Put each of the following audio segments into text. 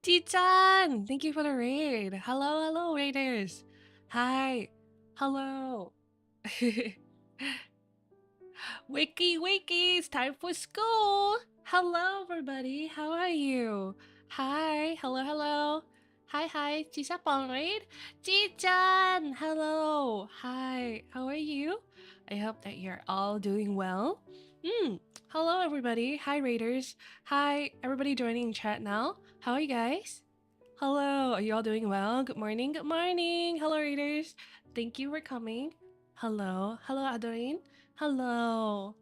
Tichan, thank you for the raid. Hello, hello, raiders. Hi, hello. Wiki, wiki, it's time for school. Hello, everybody. How are you? Hi, hello, hello. Hi, hi. Chisa pong raid. Chichan, hello. Hi, how are you? I hope that you're all doing well. Hello, everybody. Hi, raiders. Hi, everybody joining chat now. How are you guys? Hello, are you all doing well? Good morning, good morning. Hello, readers. Thank you for coming. Hello, hello, Adorine. Hello.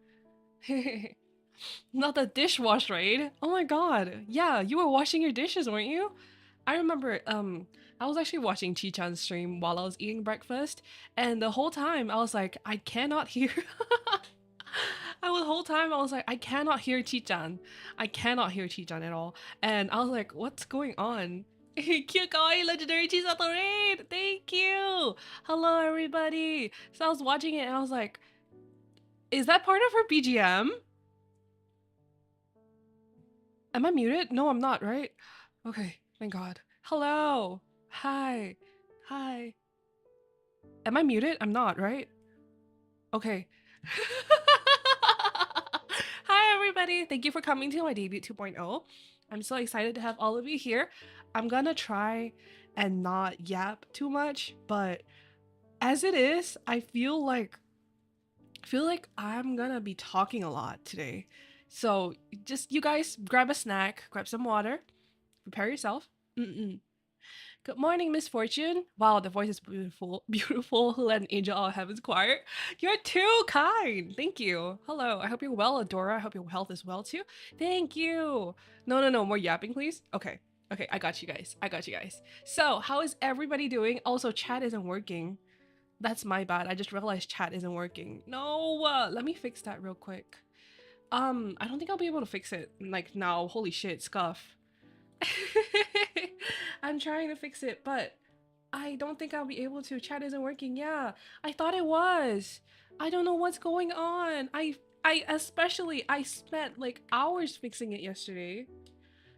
Not the dishwash raid. Oh my god. Yeah, you were washing your dishes, weren't you? I remember I was actually watching Chi-chan's stream while I was eating breakfast, and the whole time I was like, I cannot hear the whole time I was like, I cannot hear Chi-chan. I cannot hear Chi-chan at all. And I was like, what's going on? Cute kawaii legendary Chisato raid! Thank you! Hello everybody! So I was watching it and I was like, is that part of her BGM? Am I muted? No, I'm not, right? Okay, thank God. Hello! Hi! Hi! Am I muted? I'm not, right? Okay. Hi everybody! Thank you for coming to my debut 2.0. I'm so excited to have all of you here. I'm gonna try and not yap too much, but as it is, I feel like I'm gonna be talking a lot today. So just you guys grab a snack, grab some water, prepare yourself. Good morning, Miss Fortune. Wow, the voice is beautiful. Beautiful. Let an angel out of heaven's choir. You're too kind. Thank you. Hello. I hope you're well, Adora. I hope your health is well too. Thank you. No. More yapping, please. Okay. Okay, I got you guys. I got you guys. So, how is everybody doing? Also, chat isn't working. That's my bad. I just realized chat isn't working. No, let me fix that real quick. I don't think I'll be able to fix it like now. Holy shit, scuff. I'm trying to fix it, but I don't think I'll be able to. Chat isn't working. Yeah, I thought it was. I don't know what's going on. I spent like hours fixing it yesterday.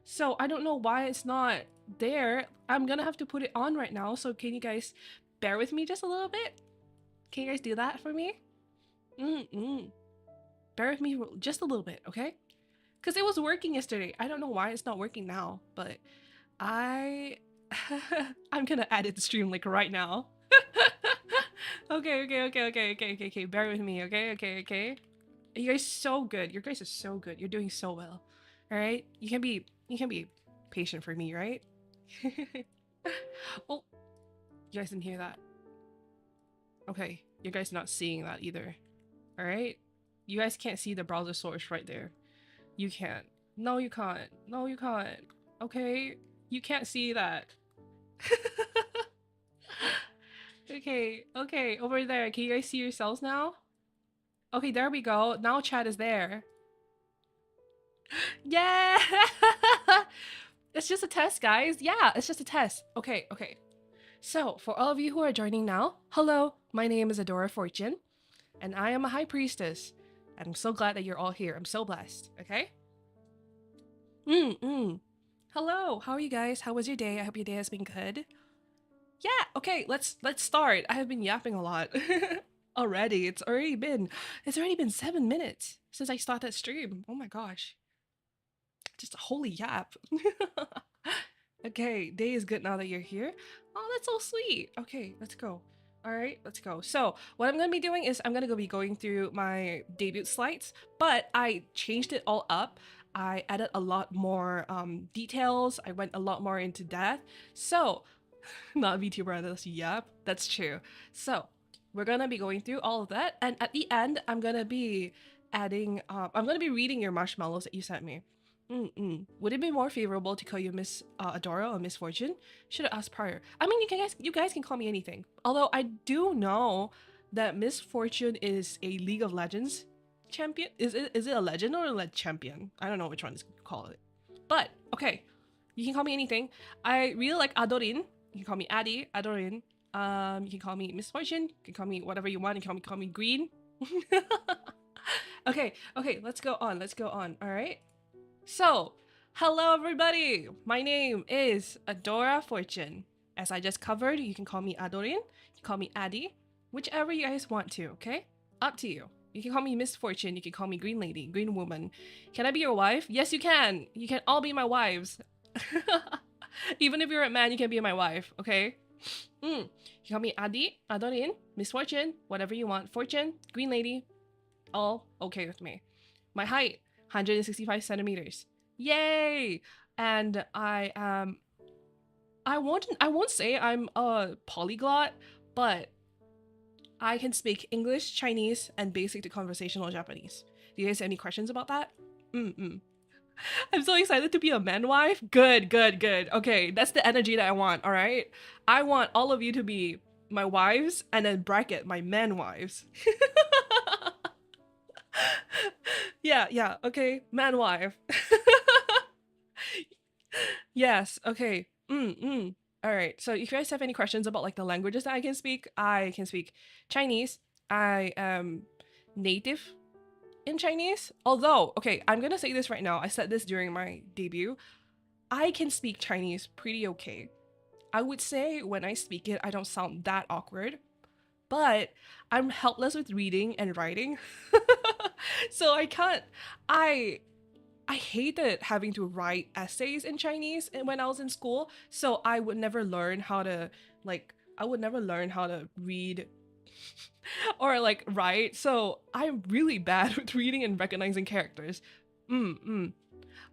So I don't know why it's not there. I'm gonna have to put it on right now. So can you guys bear with me just a little bit? Can you guys do that for me? Bear with me just a little bit, okay? Because it was working yesterday. I don't know why it's not working now, but I'm gonna edit the stream like right now. Okay. Bear with me, okay. You guys so good. You guys are so good. You're doing so well. All right. You can be patient for me, right? Oh, you guys didn't hear that. Okay, you guys not seeing that either. All right. You guys can't see the browser source right there. You can't. No, you can't. No, you can't. Okay? You can't see that. Okay, over there. Can you guys see yourselves now? Okay, there we go. Now chat is there. Yeah! It's just a test, guys. Yeah, it's just a test. Okay. So, for all of you who are joining now, hello, my name is Adora Fortune, and I am a High Priestess. And I'm so glad that you're all here. I'm so blessed, okay? Hello, how are you guys? How was your day? I hope your day has been good. Yeah, okay, let's start. I have been yapping a lot already. It's already been 7 minutes since I started stream. Oh my gosh. Just a holy yap. Okay, day is good now that you're here. Oh, that's so sweet. Okay, let's go. All right, let's go. So what I'm gonna be doing is I'm gonna be going through my debut slides, but I changed it all up. I added a lot more details. I went a lot more into depth. So not VTuber, that's yep, that's true. So we're gonna be going through all of that, and at the end, I'm gonna be adding. I'm gonna be reading your marshmallows that you sent me. Would it be more favorable to call you Miss Adora or Miss Fortune? Should have asked prior. I mean, you guys can call me anything. Although I do know that Miss Fortune is a League of Legends champion. Is it a legend or a champion? I don't know which one to call it. But okay, you can call me anything. I really like Adorin. You can call me Addy, Adorin. You can call me Miss Fortune. You can call me whatever you want. You can call me Green. Okay, let's go on. All right. So, hello everybody. My name is Adora Fortune. As I just covered, you can call me Adorin. You can call me Addy, whichever you guys want to. Okay, up to you. You can call me Miss Fortune. You can call me Green Lady, Green Woman. Can I be your wife? Yes, you can. You can all be my wives. Even if you're a man, you can be my wife, okay? You call me Adi, Adorin, Miss Fortune, whatever you want. Fortune, Green Lady, all okay with me. My height, 165 centimeters. Yay! And I won't say I'm a polyglot, but I can speak English, Chinese, and basic to conversational Japanese. Do you guys have any questions about that? I'm so excited to be a man wife. Good. Okay, that's the energy that I want, all right? I want all of you to be my wives and then bracket my man wives. Yeah, okay, man wife. Yes, okay. All right. So if you guys have any questions about like the languages that I can speak Chinese. I am native in Chinese. Although, okay, I'm gonna say this right now. I said this during my debut. I can speak Chinese pretty okay. I would say when I speak it, I don't sound that awkward, but I'm helpless with reading and writing. So I can't. I I hated having to write essays in Chinese when I was in school. So I would never learn how to like. I would never learn how to read or like write. So I'm really bad with reading and recognizing characters. Mm.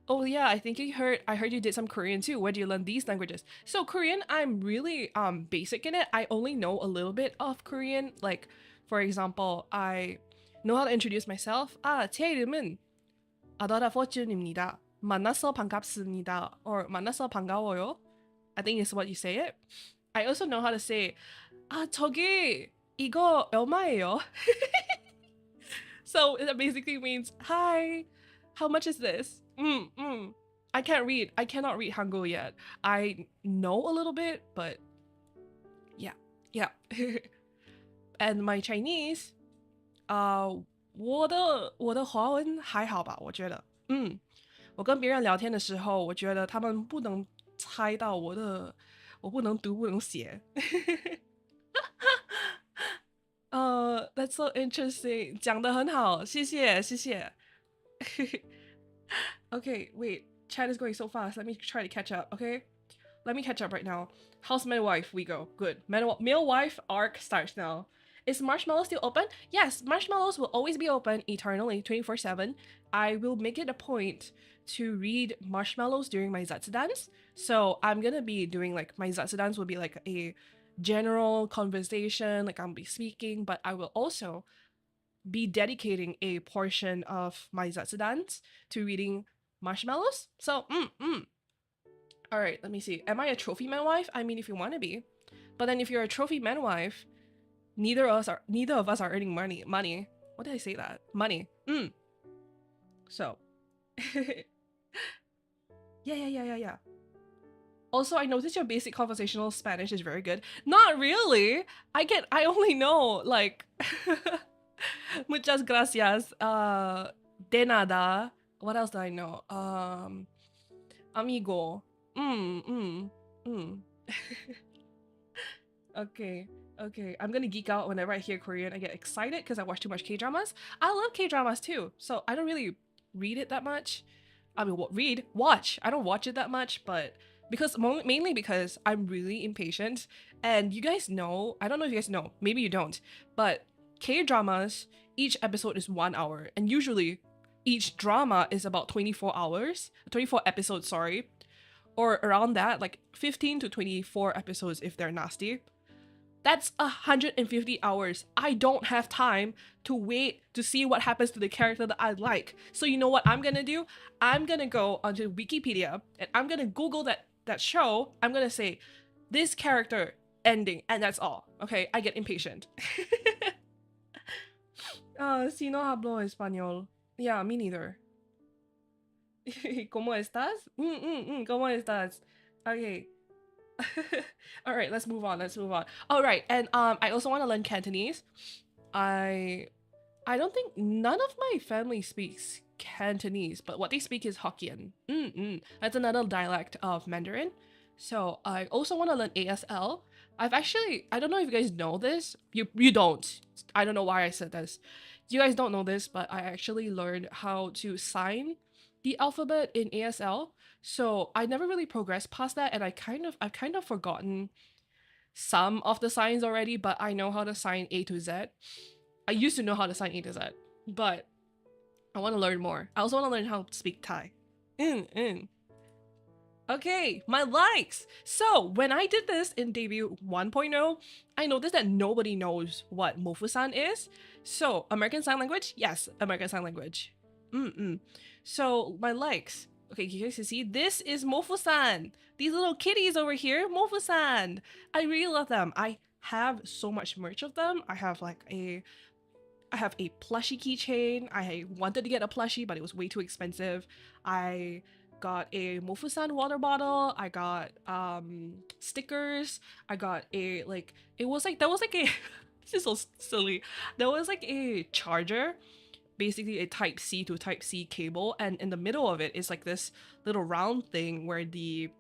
Oh yeah, I think I heard you did some Korean too. Where do you learn these languages? So Korean, I'm really basic in it. I only know a little bit of Korean. Like for example, I know how to introduce myself. 제 이름은 아더라 포춘입니다. 만나서 반갑습니다. Or 만나서 반가워요. I think is what you say it. I also know how to say 저기 이거 얼마예요? So it basically means hi, how much is this? I can't read. I cannot read Hangul yet. I know a little bit, but yeah. And my Chinese, 我的华文还好吧，我觉得，我跟别人聊天的时候，我觉得他们不能猜到我不能读不能写。That's so interesting. 讲得很好，谢谢。Okay, wait. Chat is going so fast. Let me try to catch up, okay? Let me catch up right now. How's my wife? We go. Good. Male wife arc starts now. Is Marshmallow still open? Yes, Marshmallows will always be open eternally, 24/7. I will make it a point to read Marshmallows during my Zatsudans. So I'm gonna be doing like my Zatsudans will be like a general conversation, like I'll be speaking, but I will also be dedicating a portion of my Zatsudans to reading Marshmallows. So, all right, let me see. Am I a trophy man wife? I mean, if you want to be, but then if you're a trophy man wife, neither of us are earning money. What did I say that? Money. So, yeah. Also, I noticed your basic conversational Spanish is very good. Not really. I only know like muchas gracias. De nada. What else do I know? Amigo. Mm, mm, mm. Okay, okay. I'm gonna geek out whenever I hear Korean. I get excited because I watch too much K-dramas. I love K-dramas too, so I don't really read it that much. I mean, watch. I don't watch it that much, but because mainly because I'm really impatient. And you guys know, I don't know if you guys know, maybe you don't, but K-dramas, each episode is 1 hour, and usually each drama is about 24 hours, 24 episodes, sorry, or around that, like 15 to 24 episodes if they're nasty. That's 150 hours. I don't have time to wait to see what happens to the character that I like. So you know what I'm gonna do? I'm gonna go onto Wikipedia and I'm gonna Google that show. I'm gonna say this character ending, and that's all. Okay, I get impatient. Si no hablo español. Yeah, me neither. ¿Cómo estás? ¿Cómo estás? Okay. All right, let's move on. Let's move on. All right, and I also want to learn Cantonese. I I don't think none of my family speaks Cantonese, but what they speak is Hokkien. That's another dialect of Mandarin. So I also want to learn ASL. I don't know if you guys know this. You don't. I don't know why I said this. You guys don't know this, but I actually learned how to sign the alphabet in ASL. So I never really progressed past that, and I've kind of forgotten some of the signs already, but I know how to sign A to Z. I used to know how to sign A to Z, but I want to learn more. I also want to learn how to speak Thai. Okay, my likes. So when I did this in debut 1.0, I noticed that nobody knows what Mofusan is. So American Sign Language? Yes, American Sign Language. So my likes. Okay, you guys can see this is Mofusan. These little kitties over here, Mofusan. I really love them. I have so much merch of them. I have a plushie keychain. I wanted to get a plushie, but it was way too expensive. I got a Mofusan water bottle. I got stickers. I got a there was like a this is so silly. There was like a charger, basically a type C to type C cable, and in the middle of it is like this little round thing where the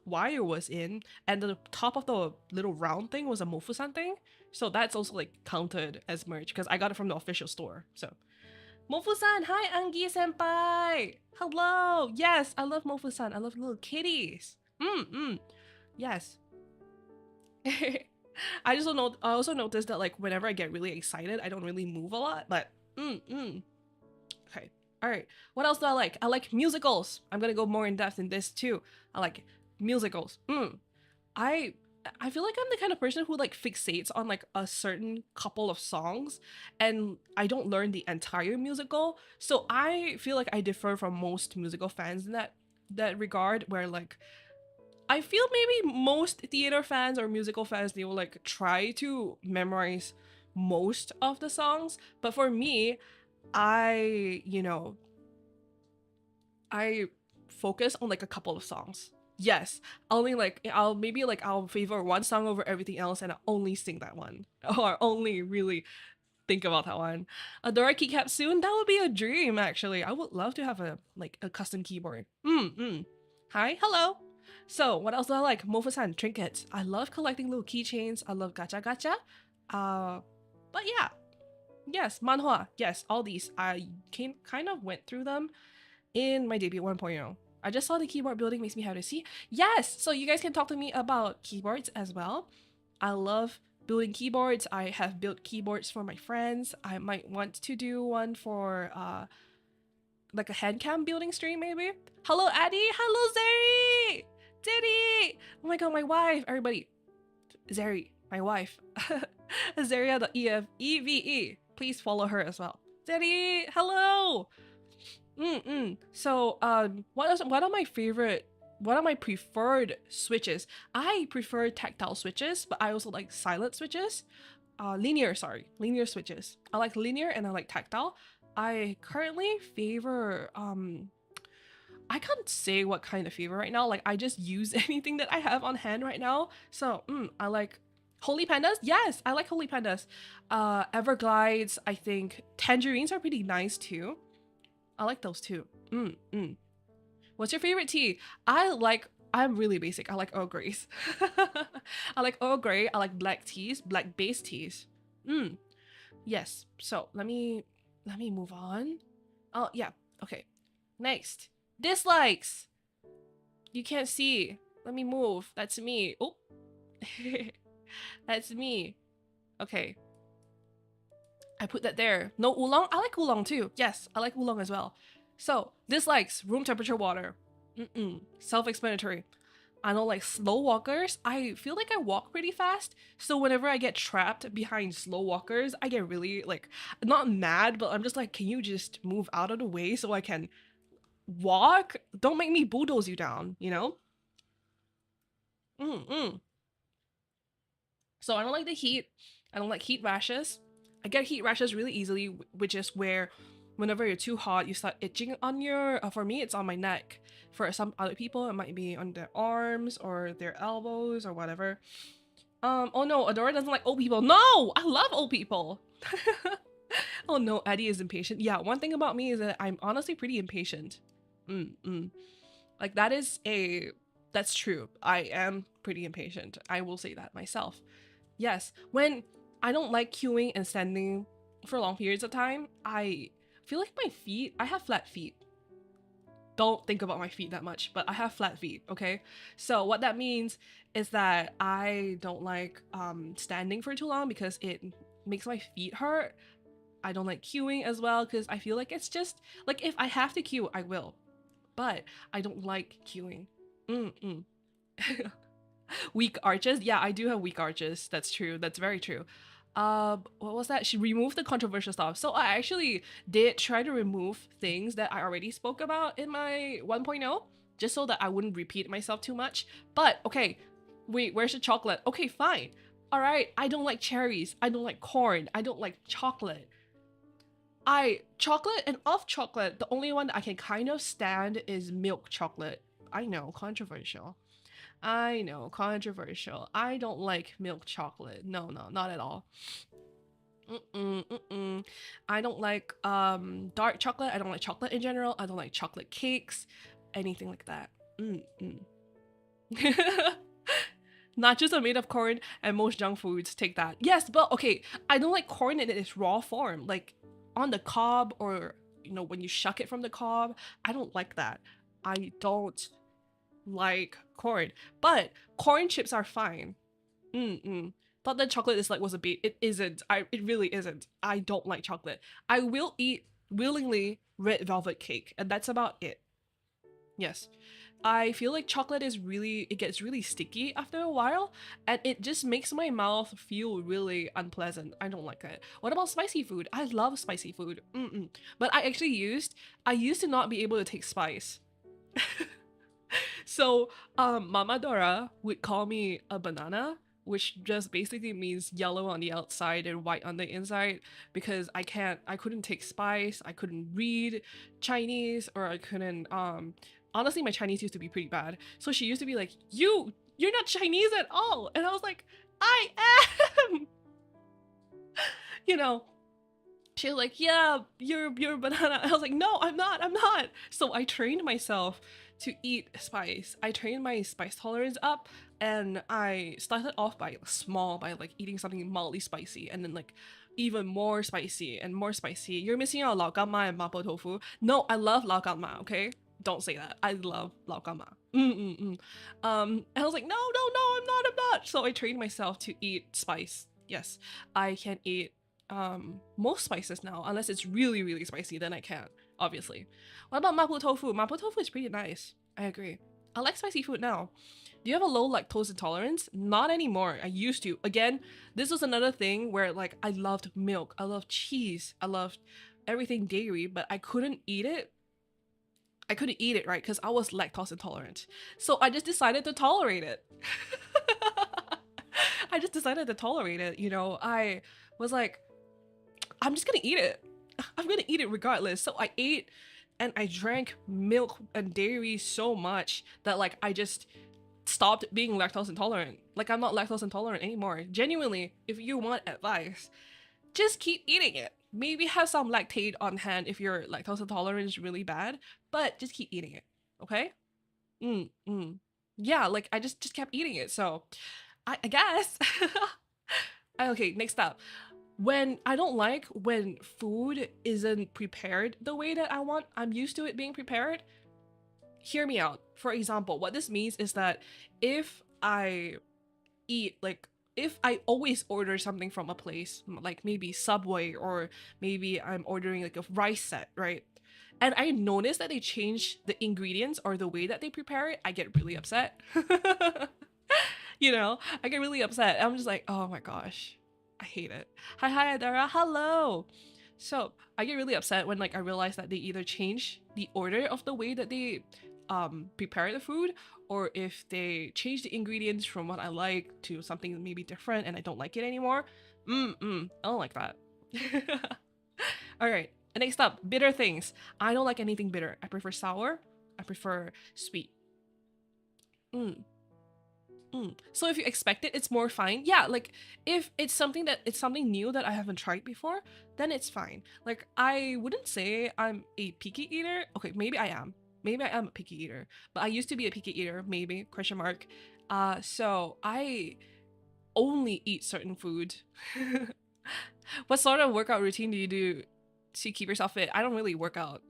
wire was in, and the top of the little round thing was a Mofusan thing. So that's also like counted as merch because I got it from the official store. So Mofusan, hi Angie senpai. Hello. Yes, I love Mofusan. I love little kitties. Yes. I just don't know. I also noticed that like whenever I get really excited, I don't really move a lot. But okay. All right. What else do I like? I like musicals. I'm gonna go more in depth in this too. I like musicals. I feel like I'm the kind of person who like fixates on like a certain couple of songs and I don't learn the entire musical. So I feel like I differ from most musical fans in that regard, where like I feel maybe most theater fans or musical fans, they will like try to memorize most of the songs, but for me, I I focus on like a couple of songs. Yes, I'll favor one song over everything else, and I'll only sing that one, or only really think about that one. Adora keycap soon. That would be a dream. Actually, I would love to have a custom keyboard. Hi, hello. So what else do I like? Mofusan trinkets. I love collecting little keychains. I love gacha gacha. But yeah, yes, manhwa. Yes, all these. I kind of went through them in my debut 1.0. I just saw the keyboard building makes me happy to see. Yes, so you guys can talk to me about keyboards as well. I love building keyboards. I have built keyboards for my friends. I might want to do one for like a hand cam building stream maybe. Hello Addie, hello Zeri! Diddy! Oh my god, my wife! Everybody. Zeri, my wife. Zeria.eve. Please follow her as well. Diddy, hello! So, what are my preferred switches? I prefer tactile switches, but I also like silent switches. Linear switches. I like linear and I like tactile. I currently favor, I can't say what kind of favor right now. Like, I just use anything that I have on hand right now. So, I like Holy Pandas. Yes, I like Holy Pandas. Everglides, I think Tangerines are pretty nice too. I like those too. What's your favorite tea? I like I'm really basic. I like Earl Greys. I like Earl Grey. I like black teas, black base teas. Yes. So let me move on. Oh yeah. Okay. Next. Dislikes. You can't see. Let me move. That's me. Oh. That's me. Okay. I put that there. No oolong? I like oolong too. Yes, I like oolong as well. So, dislikes, room temperature water. Self-explanatory. I don't like slow walkers. I feel like I walk pretty fast. So whenever I get trapped behind slow walkers, I get really like, not mad, but I'm just like, can you just move out of the way so I can walk? Don't make me bulldoze you down, you know? So I don't like the heat. I don't like heat rashes. I get heat rashes really easily, which is where whenever you're too hot, you start itching on your, for me, it's on my neck. For some other people, it might be on their arms or their elbows or whatever. Oh no, Adora doesn't like old people. No, I love old people. Oh no, Eddie is impatient. Yeah, one thing about me is that I'm honestly pretty impatient. Like that's true. I am pretty impatient. I will say that myself. Yes, when I don't like queuing and standing for long periods of time, I feel like I have flat feet. Don't think about my feet that much, but I have flat feet, okay? So what that means is that I don't like standing for too long because it makes my feet hurt. I don't like queuing as well because I feel like it's just like if I have to queue, I will, but I don't like queuing. Weak arches? Yeah, I do have weak arches. That's true. That's very true. What was that? She removed the controversial stuff. So I actually did try to remove things that I already spoke about in my 1.0, just so that I wouldn't repeat myself too much. But okay, wait, where's the chocolate? Okay, fine. All right, I don't like cherries. I don't like corn. I don't like chocolate. Chocolate and off chocolate, the only one that I can kind of stand is milk chocolate. I know, controversial. I know, controversial. I don't like milk chocolate. No, no, not at all. I don't like dark chocolate. I don't like chocolate in general. I don't like chocolate cakes, anything like that. Nachos are made of corn, and most junk foods take that. Yes, but okay, I don't like corn in its raw form, like on the cob or when you shuck it from the cob. I don't like that. I don't like corn, but corn chips are fine. Thought that chocolate is like was a bait. It isn't. It really isn't. I don't like chocolate. I will eat willingly red velvet cake, and that's about it. Yes. I feel like chocolate it gets really sticky after a while, and it just makes my mouth feel really unpleasant. I don't like it. What about spicy food? I love spicy food. But I used to not be able to take spice. So, Mama Dora would call me a banana, which just basically means yellow on the outside and white on the inside, because I couldn't take spice, I couldn't read Chinese, or I couldn't, honestly, my Chinese used to be pretty bad. So she used to be like, you're not Chinese at all. And I was like, I am! You know, she was like, yeah, you're a banana. I was like, no, I'm not. So I trained myself to eat spice. I trained my spice tolerance up, and I started off by like eating something mildly spicy, and then like even more spicy and more spicy. You're missing out lao gan ma and mapo tofu. No, I love lao gan ma, okay? Don't say that. I love lao gan ma. And I was like, no, I'm not. So I trained myself to eat spice. Yes, I can eat most spices now, unless it's really, really spicy, then I can't, obviously. What about mapo tofu? Mapo tofu is pretty nice. I agree. I like spicy food now. Do you have a low lactose intolerance? Not anymore. I used to. Again, this was another thing where like I loved milk, I loved cheese, I loved everything dairy, but I couldn't eat it. I couldn't eat it, right? Because I was lactose intolerant. So I just decided to tolerate it. I just decided to tolerate it, I was like, I'm just gonna eat it. I'm gonna eat it regardless. So I ate and I drank milk and dairy so much that like I just stopped being lactose intolerant. Like I'm not lactose intolerant anymore. Genuinely, if you want advice, just keep eating it. Maybe have some lactate on hand if your lactose intolerance is really bad, but just keep eating it. Okay? yeah, like I just kept eating it. So I guess. Okay, next up. When I don't like when food isn't prepared the way that I want, I'm used to it being prepared. Hear me out. For example, what this means is that if I eat like if I always order something from a place, like maybe Subway or maybe I'm ordering like a rice set, right? And I notice that they change the ingredients or the way that they prepare it, I get really upset. You know, I get really upset. I'm just like, oh my gosh, I hate it. Hi, Adora. Hello. So I get really upset when like I realize that they either change the order of the way that they prepare the food, or if they change the ingredients from what I like to something maybe different and I don't like it anymore. I don't like that. All right. And next up, bitter things. I don't like anything bitter. I prefer sour. I prefer sweet. So if you expect it, it's more fine. Yeah, like if it's something new that I haven't tried before, then it's fine. Like I wouldn't say I'm a picky eater. Okay, maybe I am. Maybe I am a picky eater, but I used to be a picky eater. Maybe question mark. So I only eat certain food. What sort of workout routine do you do to keep yourself fit? I don't really work out.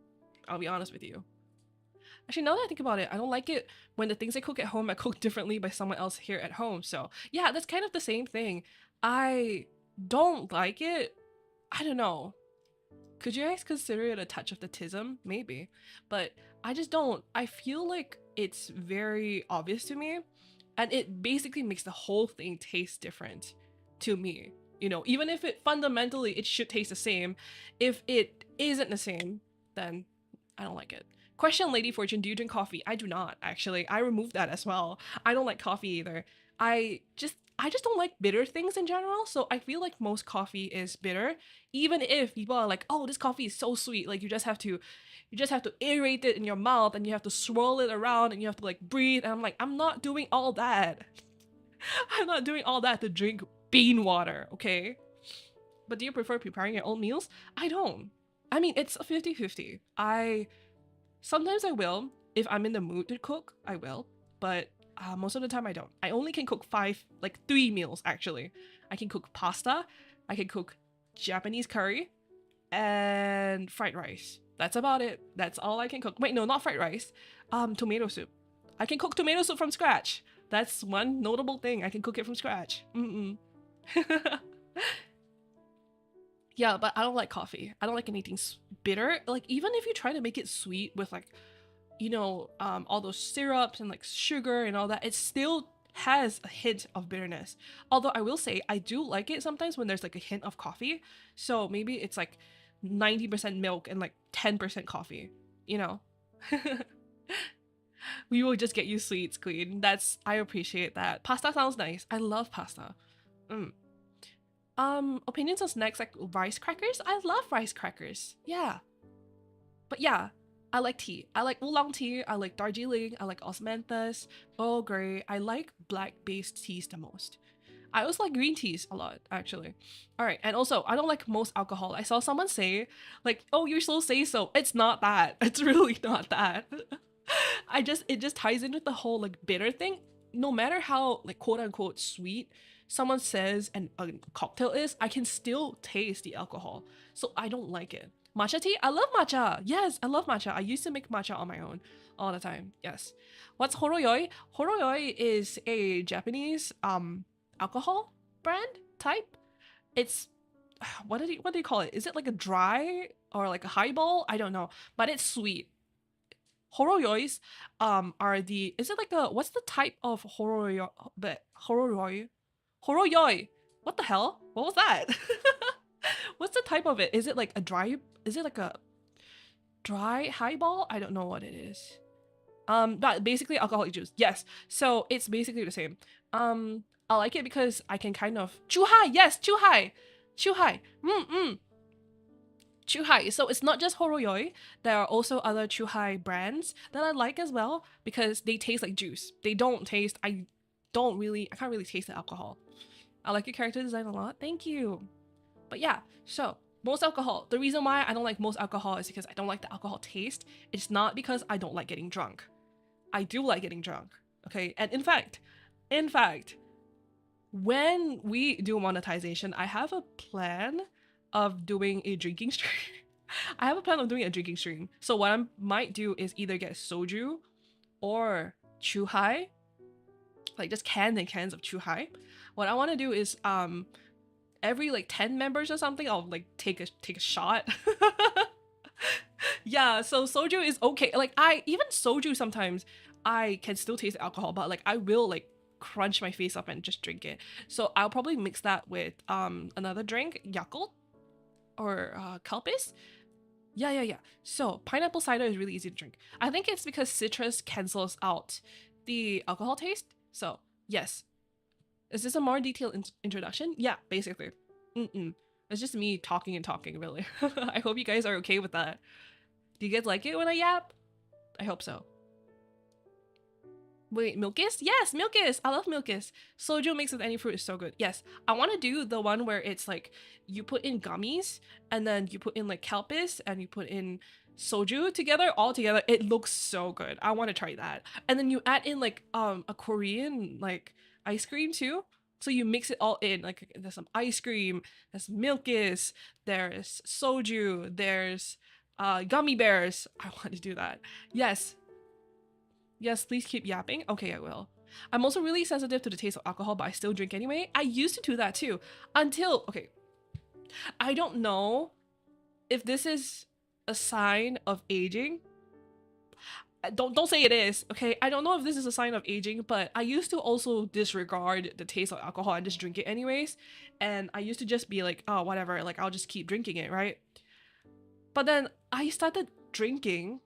I'll be honest with you. Actually, now that I think about it, I don't like it when the things I cook at home are cooked differently by someone else here at home. So yeah, that's kind of the same thing. I don't like it. I don't know. Could you guys consider it a touch of the tism? Maybe. But I just don't. I feel like it's very obvious to me. And it basically makes the whole thing taste different to me. You know, even if it fundamentally it should taste the same, if it isn't the same, then I don't like it. Question, Lady Fortune, do you drink coffee? I do not, actually. I removed that as well. I don't like coffee either. I just don't like bitter things in general, so I feel like most coffee is bitter. Even if people are like, oh, this coffee is so sweet, like you just have to aerate it in your mouth and you have to swirl it around and you have to like breathe. And I'm like, I'm not doing all that. I'm not doing all that to drink bean water, okay? But do you prefer preparing your own meals? I don't. I mean, it's a 50-50. Sometimes I will. If I'm in the mood to cook, I will. But most of the time I don't. I only can cook three meals actually. I can cook pasta, I can cook Japanese curry, and fried rice. That's about it. That's all I can cook. Wait, no, not fried rice. Tomato soup. I can cook tomato soup from scratch. That's one notable thing. I can cook it from scratch. Yeah, but I don't like coffee. I don't like anything bitter. Like even if you try to make it sweet with like, all those syrups and like sugar and all that, it still has a hint of bitterness. Although I will say I do like it sometimes when there's like a hint of coffee. So maybe it's like 90% milk and like 10% coffee, you know? We will just get you sweets, queen. I appreciate that. Pasta sounds nice. I love pasta. Mm. Opinions on snacks like rice crackers? I love rice crackers. Yeah. But yeah, I like tea. I like oolong tea. I like Darjeeling. I like osmanthus, Earl Grey. I like black-based teas the most. I also like green teas a lot, actually. All right, and also I don't like most alcohol. I saw someone say, like, "Oh, you're so say so." It's not that. It's really not that. It just ties in with the whole like bitter thing. No matter how like quote unquote sweet someone says and a cocktail is, I can still taste the alcohol. So I don't like it. Matcha tea? I love matcha. Yes, I love matcha. I used to make matcha on my own all the time. Yes. What's horoyoi? Horoyoi is a Japanese alcohol brand type. It's what do you call it? Is it like a dry or like a highball? I don't know, but it's sweet. Horoyois are the is it like a what's the type of horoyoi? But horoyoi horoyoi. What the hell? What was that? What's the type of it? Is it like a dry? Is it like a dry highball? I don't know what it is. But basically alcoholic juice. Yes. So it's basically the same. I like it because I can kind of chuhai. Yes, chuhai, chuhai. Chuhai. So it's not just horoyoi. There are also other chuhai brands that I like as well because they taste like juice. They don't taste. I can't really taste the alcohol. I like your character design a lot. Thank you. But yeah, so most alcohol. The reason why I don't like most alcohol is because I don't like the alcohol taste. It's not because I don't like getting drunk. I do like getting drunk, Okay, and in fact, when we do monetization, I have a plan of doing a drinking stream. I have a plan of doing a drinking stream. So what I might do is either get soju or chuhai, like just cans and cans of chuhai. What I want to do is every like 10 members or something, I'll like take a shot. Yeah, so soju is okay. Like I even soju sometimes I can still taste alcohol, but like I will like crunch my face up and just drink it. So I'll probably mix that with another drink, Yakult or Kelpis. Yeah. So pineapple cider is really easy to drink. I think it's because citrus cancels out the alcohol taste. So yes. Is this a more detailed introduction? Yeah, basically. It's just me talking and talking, really. I hope you guys are okay with that. Do you guys like it when I yap? I hope so. Wait, Milkis? Yes, Milkis! I love Milkis. Soju mixed with any fruit is so good. Yes, I want to do the one where it's like you put in gummies and then you put in like Kelpis and you put in soju together, all together. It looks so good. I want to try that. And then you add in like a Korean like ice cream too. So you mix it all in. Like there's some ice cream, there's Milkis, there's soju, there's gummy bears. I want to do that. Yes, yes, please keep yapping. Okay, I will. I'm also really sensitive to the taste of alcohol, but I still drink anyway. I used to do that too. Until, okay, I don't know if this is a sign of aging. Don't say it is, okay? I don't know if this is a sign of aging, but I used to also disregard the taste of alcohol and just drink it anyways. And I used to just be like, oh, whatever, like I'll just keep drinking it, right? But then I started drinking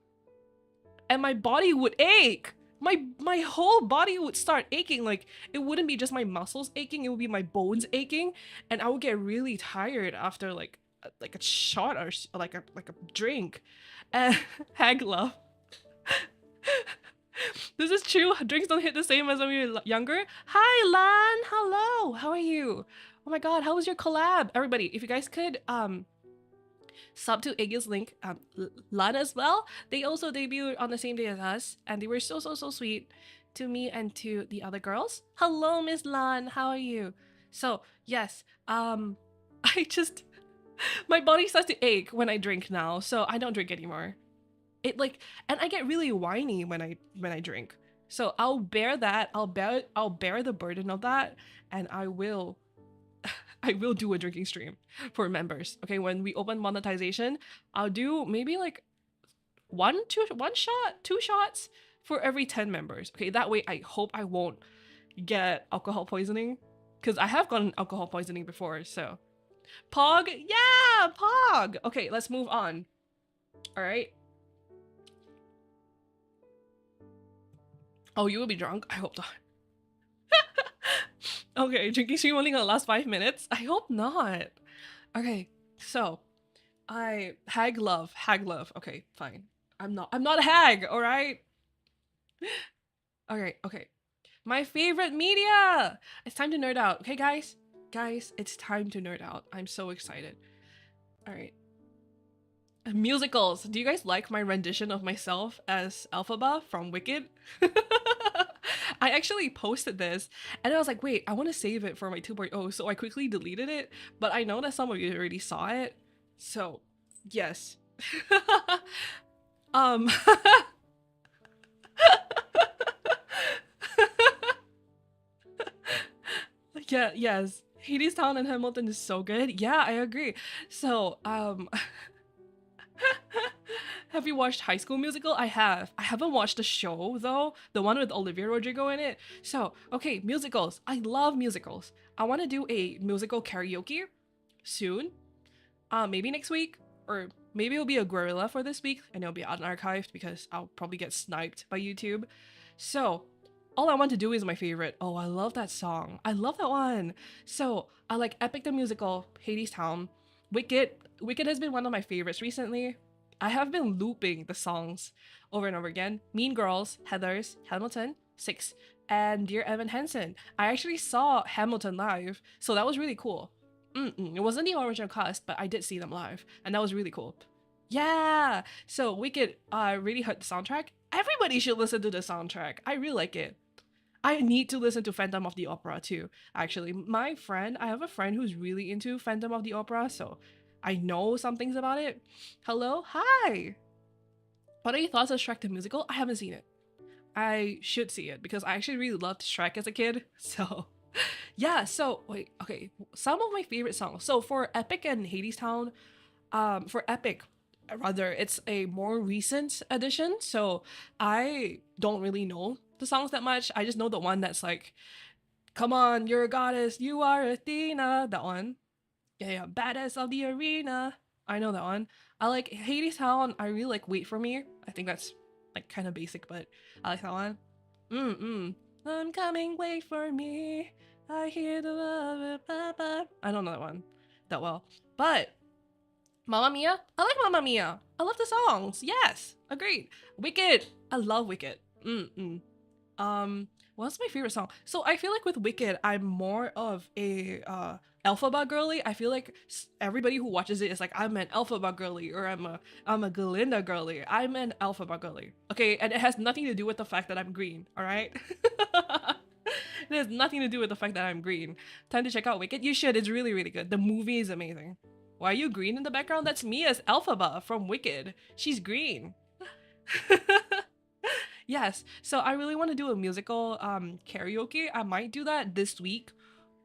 and my body would ache. My whole body would start aching. Like it wouldn't be just my muscles aching, it would be my bones aching, and I would get really tired after like a shot or like a drink. And hag love. This is true. Drinks don't hit the same as when we were younger. Hi Lan, hello. How are you? Oh my god, how was your collab? Everybody, if you guys could sub to Iggy's link, Lan as well. They also debuted on the same day as us, and they were so sweet to me and to the other girls. Hello, Miss Lan, how are you? So yes, I just my body starts to ache when I drink now, so I don't drink anymore. It like, and I get really whiny when I drink. So I'll bear that. I'll bear the burden of that, and I will do a drinking stream for members. Okay, when we open monetization, I'll do maybe like one shot, 2 shots for every 10 members. Okay, that way I hope I won't get alcohol poisoning, because I have gotten alcohol poisoning before. So Pog, yeah, Pog. Okay, let's move on. All right. Oh, you will be drunk? I hope not. Okay, drinking stream only gonna last 5 minutes? I hope not. Okay, so hag love. Okay, fine. I'm not a hag, alright? Okay. My favorite media! It's time to nerd out. Okay, guys? Guys, it's time to nerd out. I'm so excited. Alright. Musicals. Do you guys like my rendition of myself as Elphaba from Wicked? I actually posted this and I was like, wait, I want to save it for my 2.0, so I quickly deleted it, but I know that some of you already saw it, so yes. um yeah, yes, Hades Town and Hamilton is so good. Yeah, I agree. So have you watched High School Musical? I have. I haven't watched the show though, the one with Olivia Rodrigo in it. So, okay, musicals. I love musicals. I want to do a musical karaoke soon. Maybe next week, or maybe it'll be a guerrilla for this week and it'll be unarchived because I'll probably get sniped by YouTube. So, all I Want to Do is my favorite. Oh, I love that song. I love that one. So, I like Epic the Musical, Hades Town, Wicked. Wicked has been one of my favorites recently. I have been looping the songs over and over again. Mean Girls, Heathers, Hamilton, 6, and Dear Evan Hansen. I actually saw Hamilton live, so that was really cool. It wasn't the original cast, but I did see them live, and that was really cool. Yeah! So Wicked really hurt the soundtrack. Everybody should listen to the soundtrack. I really like it. I need to listen to Phantom of the Opera too. Actually, I have a friend who's really into Phantom of the Opera, so I know some things about it. Hello, hi. What are your thoughts on Shrek the Musical? I haven't seen it. I should see it because I actually really loved Shrek as a kid. So, yeah. So wait, okay. Some of my favorite songs. So for Epic and Hades Town, for Epic, rather, it's a more recent edition. So I don't really know the songs that much. I just know the one that's like, "Come on, you're a goddess, you are Athena." That one. Yeah, yeah. Badass of the arena. I know that one. I like Hades Town. I really like Wait for Me. I think that's like kind of basic, but I like that one. Mm. I'm coming, wait for me. I hear the love. I don't know that one that well, but Mamma Mia. I like Mamma Mia. I love the songs. Yes, agreed. Wicked. I love Wicked. Um, what's my favorite song? So I feel like with Wicked, I'm more of a Alphaba girly. I feel like everybody who watches it is like, I'm an Alphaba girly, or I'm a Galinda girly. I'm an Alphaba girly. Okay, and it has nothing to do with the fact that I'm green. All right. It has nothing to do with the fact that I'm green. Time to check out Wicked. You should. It's really, really good. The movie is amazing. Why are you green in the background? That's me as Alphaba from Wicked. She's green. Yes, so I really want to do a musical karaoke. I might do that this week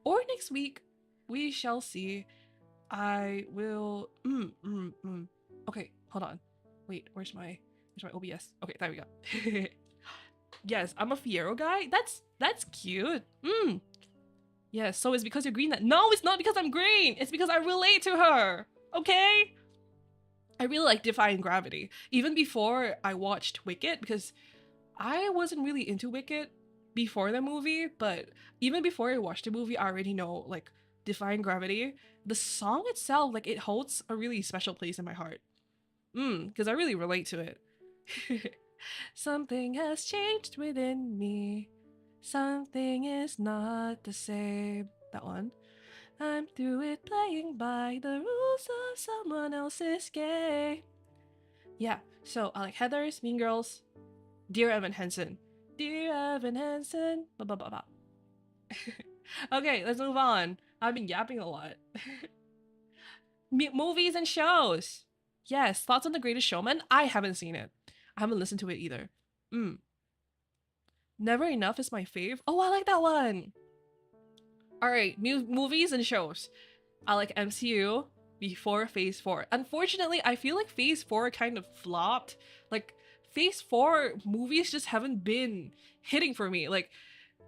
or next week. We shall see. I will. Okay, hold on. Wait, where's my OBS? Okay, there we go. Yes, I'm a Fiero guy. That's cute. Yes, so it's because you're green that. No, it's not because I'm green. It's because I relate to her. Okay. I really like Defying Gravity. Even before I watched Wicked, because I wasn't really into Wicked before the movie, but even before I watched the movie, I already know like Defying Gravity. The song itself, like it holds a really special place in my heart. Because I really relate to it. Something has changed within me. Something is not the same. That one. I'm through with playing by the rules of someone else's game. Yeah, so I like Heathers, Mean Girls, Dear Evan Hansen. Dear Evan Hansen. Blah, blah, blah, blah. Okay, let's move on. I've been yapping a lot. Movies and shows. Yes, thoughts on The Greatest Showman? I haven't seen it. I haven't listened to it either. Never Enough is my fave. Oh, I like that one. All right, movies and shows. I like MCU before Phase 4. Unfortunately, I feel like Phase 4 kind of flopped. Like, Phase 4 movies just haven't been hitting for me. Like,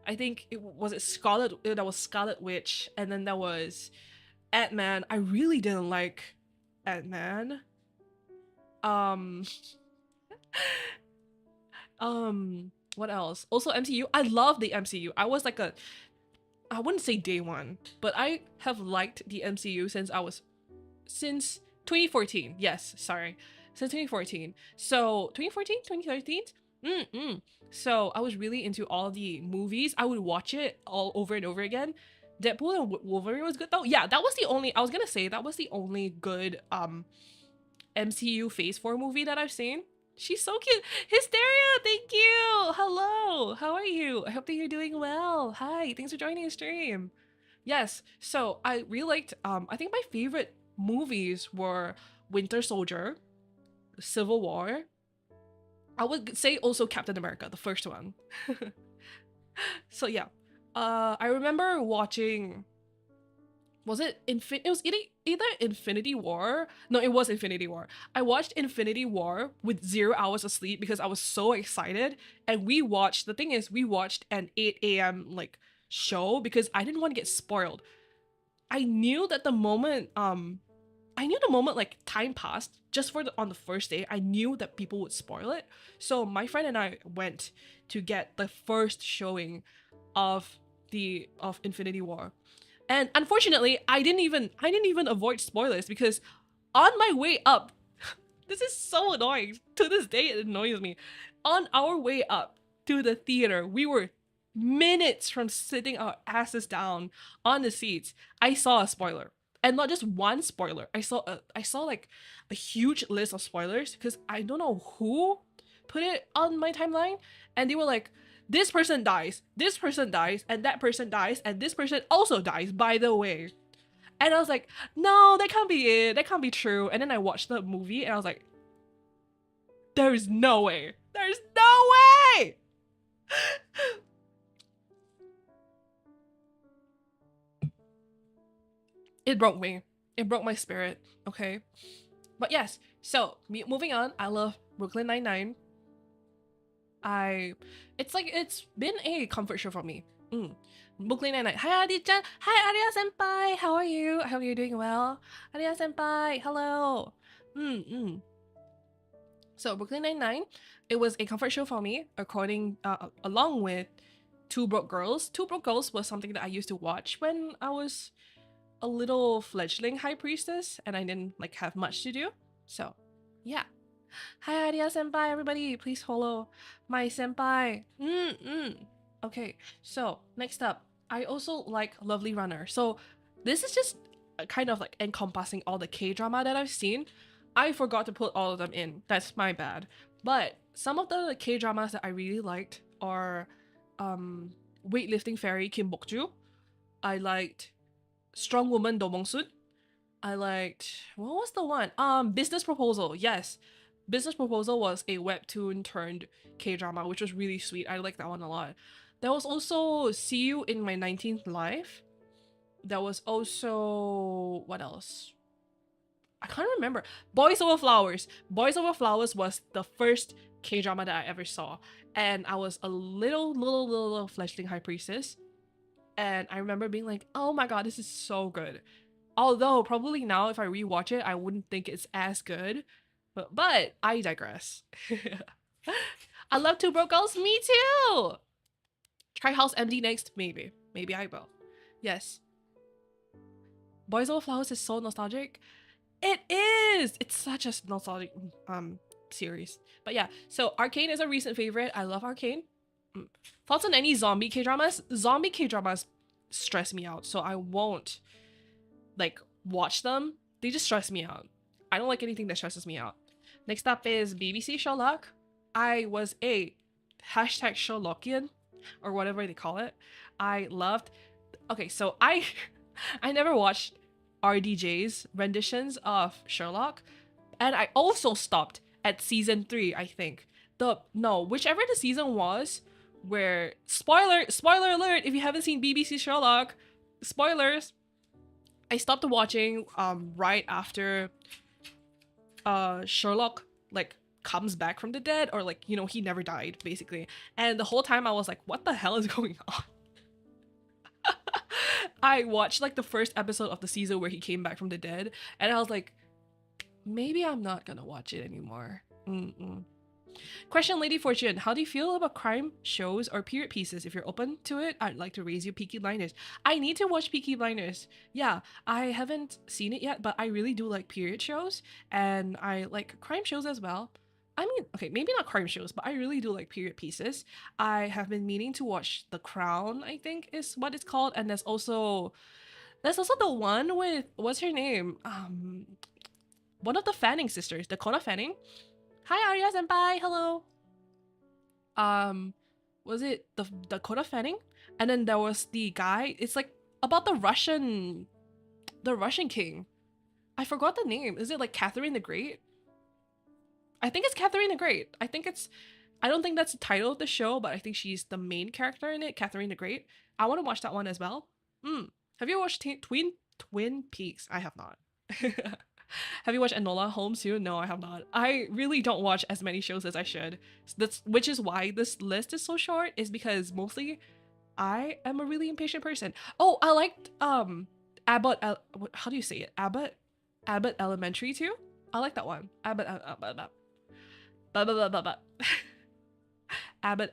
I think it was Scarlet Witch, and then there was Ant-Man. I really didn't like Ant-Man. What else? Also MCU. I love the MCU. I was like I wouldn't say day one, but I have liked the MCU since 2014. Yes, sorry. Since 2014. So 2014, 2013? So I was really into all the movies. I would watch it all over and over again. Deadpool and Wolverine was good though. Yeah, that was the only good MCU Phase 4 movie that I've seen. She's so cute. Hysteria, thank you. Hello. How are you? I hope that you're doing well. Hi, thanks for joining the stream. Yes, so I really liked I think my favorite movies were Winter Soldier, Civil War. I would say also Captain America, the first one. So yeah. I remember watching, it was either Infinity War. No, it was Infinity War. I watched Infinity War with 0 hours of sleep because I was so excited. And we watched an 8 a.m. like show because I didn't want to get spoiled. I knew that the moment like time passed just on the first day. I knew that people would spoil it. So my friend and I went to get the first showing of Infinity War. And unfortunately, I didn't even avoid spoilers because on my way up, this is so annoying. To this day, it annoys me. On our way up to the theater, we were minutes from sitting our asses down on the seats. I saw a spoiler. And not just one spoiler. I saw like a huge list of spoilers because I don't know who put it on my timeline. And they were like, this person dies, and that person dies, and this person also dies, by the way. And I was like, no, that can't be it. That can't be true. And then I watched the movie and I was like, there's no way. There's no way! It broke me. It broke my spirit, okay? But yes, so moving on, I love Brooklyn Nine-Nine. It's been a comfort show for me. Brooklyn Nine-Nine. Hi Adi-chan. Hi Aria senpai. How are you? I hope you're doing well. Aria senpai. Hello. So Brooklyn Nine-Nine, it was a comfort show for me, along with Two Broke Girls. Two Broke Girls was something that I used to watch when I was a little fledgling High Priestess and I didn't like have much to do. So yeah. Hi Aria senpai, everybody, please follow my senpai. Okay, so next up, I also like Lovely Runner. So this is just kind of like encompassing all the K-drama that I've seen. I forgot to put all of them in. That's my bad. But some of the K-dramas that I really liked are Weightlifting Fairy Kim Bokju. I liked Strong Woman Do Mong-sun. I liked, what was the one? Business Proposal. Yes. Business Proposal was a webtoon turned K-drama, which was really sweet. I liked that one a lot. There was also See You in My 19th Life. There was also, what else? I can't remember. Boys Over Flowers. Boys Over Flowers was the first K-drama that I ever saw. And I was a little fledgling High Priestess. And I remember being like, oh my god, this is so good. Although, probably now, if I rewatch it, I wouldn't think it's as good. But I digress. I love Two Broke Girls. Me too! Try House MD next? Maybe. Maybe I will. Yes. Boys Over Flowers is so nostalgic. It is! It's such a nostalgic series. But yeah, so Arcane is a recent favorite. I love Arcane. Thoughts on any zombie K-dramas? Zombie K-dramas stress me out, so I won't like watch them. They just stress me out. I don't like anything that stresses me out. Next up is BBC Sherlock. I was a hashtag Sherlockian, or whatever they call it. I loved... Okay, so I never watched RDJ's renditions of Sherlock, and I also stopped at season 3, I think. Whichever the season was, where spoiler alert if you haven't seen BBC Sherlock, spoilers. I stopped watching right after Sherlock like comes back from the dead, or like, you know, he never died basically. And the whole time I was like, what the hell is going on? I watched like the first episode of the season where he came back from the dead, and I was like, maybe I'm not gonna watch it anymore. Question, Lady Fortune, how do you feel about crime shows or period pieces? If you're open to it, I'd like to raise you Peaky Blinders. I need to watch Peaky Blinders. Yeah, I haven't seen it yet, but I really do like period shows, and I like crime shows as well. I mean, okay, maybe not crime shows, but I really do like period pieces. I have been meaning to watch The Crown, I think is what it's called, and there's also the one with, what's her name? One of the Fanning sisters, Dakota Fanning. Hi Arya senpai, hello. Was it the Dakota Fanning? And then there was the guy, it's like about the Russian king. I forgot the name. Is it like Catherine the Great? I think it's Catherine the Great. I don't think that's the title of the show, but I think she's the main character in it, Catherine the Great. I want to watch that one as well. Have you watched Twin Peaks? I have not. Have you watched Enola Holmes too? No, I have not. I really don't watch as many shows as I should. Which is why this list is so short, is because mostly I am a really impatient person. Oh, I liked Abbott, how do you say it? Abbott Elementary too? I like that one. Abbott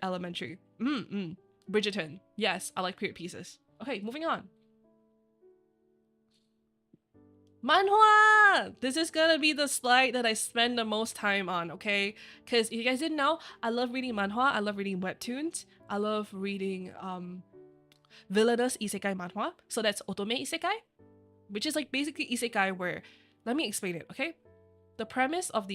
Elementary. Bridgerton. Yes, I like period pieces. Okay, moving on. Manhwa! This is gonna be the slide that I spend the most time on, okay? Because if you guys didn't know, I love reading manhwa, I love reading webtoons, I love reading villainous isekai manhwa. So that's otome isekai, which is like basically isekai where, let me explain it, okay? The premise of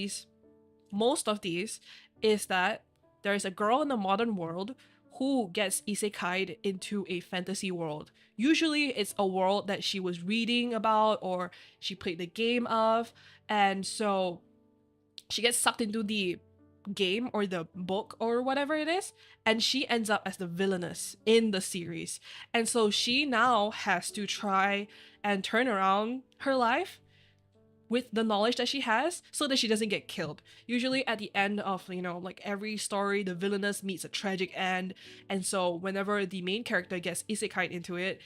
most of these, is that there is a girl in the modern world who gets isekai'd into a fantasy world. Usually it's a world that she was reading about or she played the game of, and so she gets sucked into the game or the book or whatever it is, and she ends up as the villainess in the series. And so she now has to try and turn around her life with the knowledge that she has so that she doesn't get killed. Usually at the end of, like every story, the villainess meets a tragic end. And so whenever the main character gets isekai into it,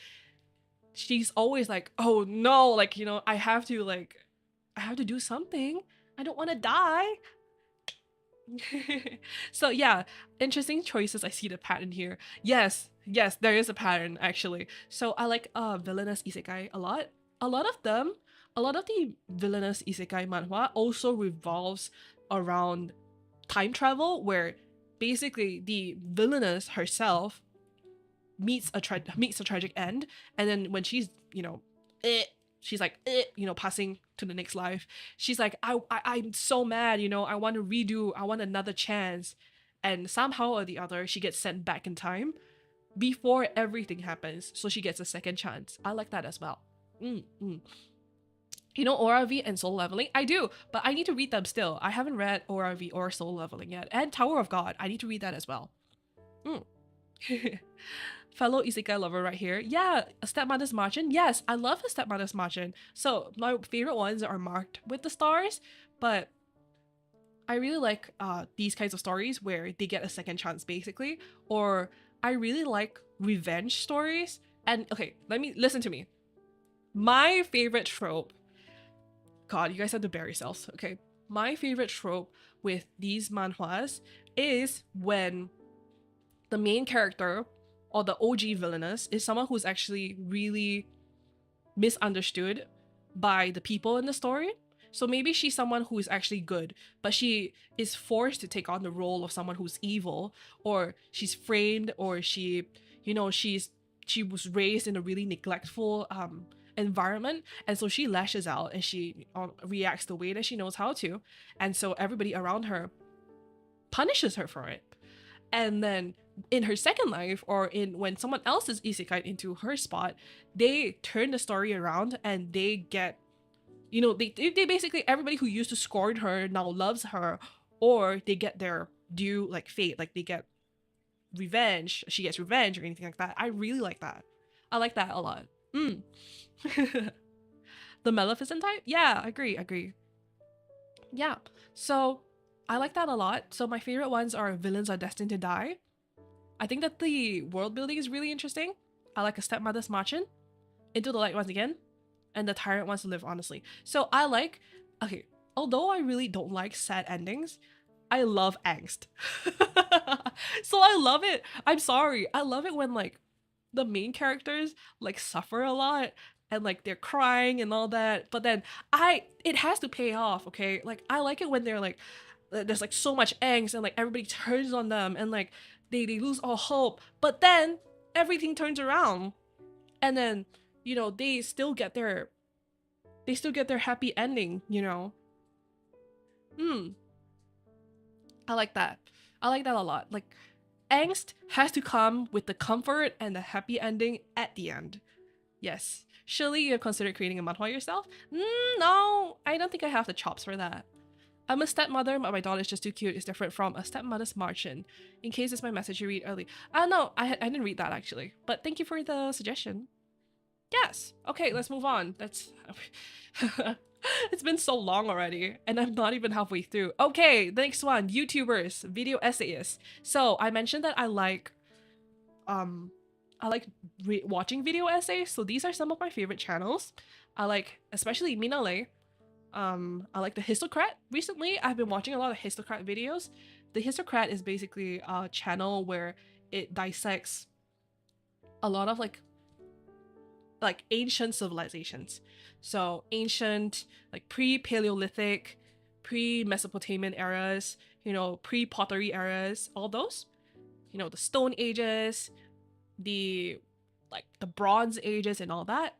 she's always like, oh no, like, I have to do something. I don't want to die. So yeah, interesting choices. I see the pattern here. Yes, there is a pattern actually. So I like villainous isekai a lot. A lot of them, a lot of the villainous isekai manhwa also revolves around time travel, where basically the villainess herself meets a tragic end, and then when she's she's like passing to the next life, she's like, I'm so mad, I want to redo, I want another chance, and somehow or the other she gets sent back in time before everything happens, so she gets a second chance. I like that as well. ORV and Soul Leveling? I do, but I need to read them still. I haven't read ORV or Soul Leveling yet. And Tower of God, I need to read that as well. Fellow isekai lover right here. Yeah, A Stepmother's Margin. Yes, I love A Stepmother's Margin. So my favorite ones are marked with the stars, but I really like these kinds of stories where they get a second chance basically, or I really like revenge stories. And okay, listen to me. My favorite trope, God, you guys have to bury yourselves, okay? My favorite trope with these manhwas is when the main character or the OG villainess is someone who's actually really misunderstood by the people in the story. So maybe she's someone who is actually good, but she is forced to take on the role of someone who's evil, or she's framed, or she was raised in a really neglectful environment, and so she lashes out and she reacts the way that she knows how to, and so everybody around her punishes her for it. And then in her second life, or when someone else is isekai into her spot, they turn the story around and they get, they basically, everybody who used to scorn her now loves her, or they get their due like fate, like they get revenge, she gets revenge or anything like that. I really like that. I like that a lot. The Maleficent type? Yeah, agree. Yeah, so I like that a lot. So my favorite ones are Villains Are Destined to Die. I think that the world building is really interesting. I like A Stepmother's Margin, Into the Light once again, and The Tyrant Wants to Live Honestly. So I like, okay, although I really don't like sad endings, I love angst. So I love it. I'm sorry. I love it when like the main characters like suffer a lot and like they're crying and all that, but then it has to pay off, okay? Like I like it when they're like, there's like so much angst and like everybody turns on them and like they lose all hope, but then everything turns around and then they still get their happy ending. I like that. I like that a lot. Like angst has to come with the comfort and the happy ending at the end. Yes. Surely you have considered creating a manhwa yourself? No, I don't think I have the chops for that. I'm a stepmother, but my daughter's just too cute is different from A Stepmother's Margin. In case it's my message you read early. No, I didn't read that actually. But thank you for the suggestion. Yes. Okay, let's move on. That's... It's been so long already, and I'm not even halfway through. Okay, the next one. VTubers, video essayists. So I mentioned that I like... watching video essays, so these are some of my favorite channels. I like, especially Minale. I like the Histocrat. Recently, I've been watching a lot of Histocrat videos. The Histocrat is basically a channel where it dissects a lot of like ancient civilizations. So ancient, like pre-Paleolithic, pre-Mesopotamian eras, pre-pottery eras, all those. The Stone Ages, the Bronze Ages and all that.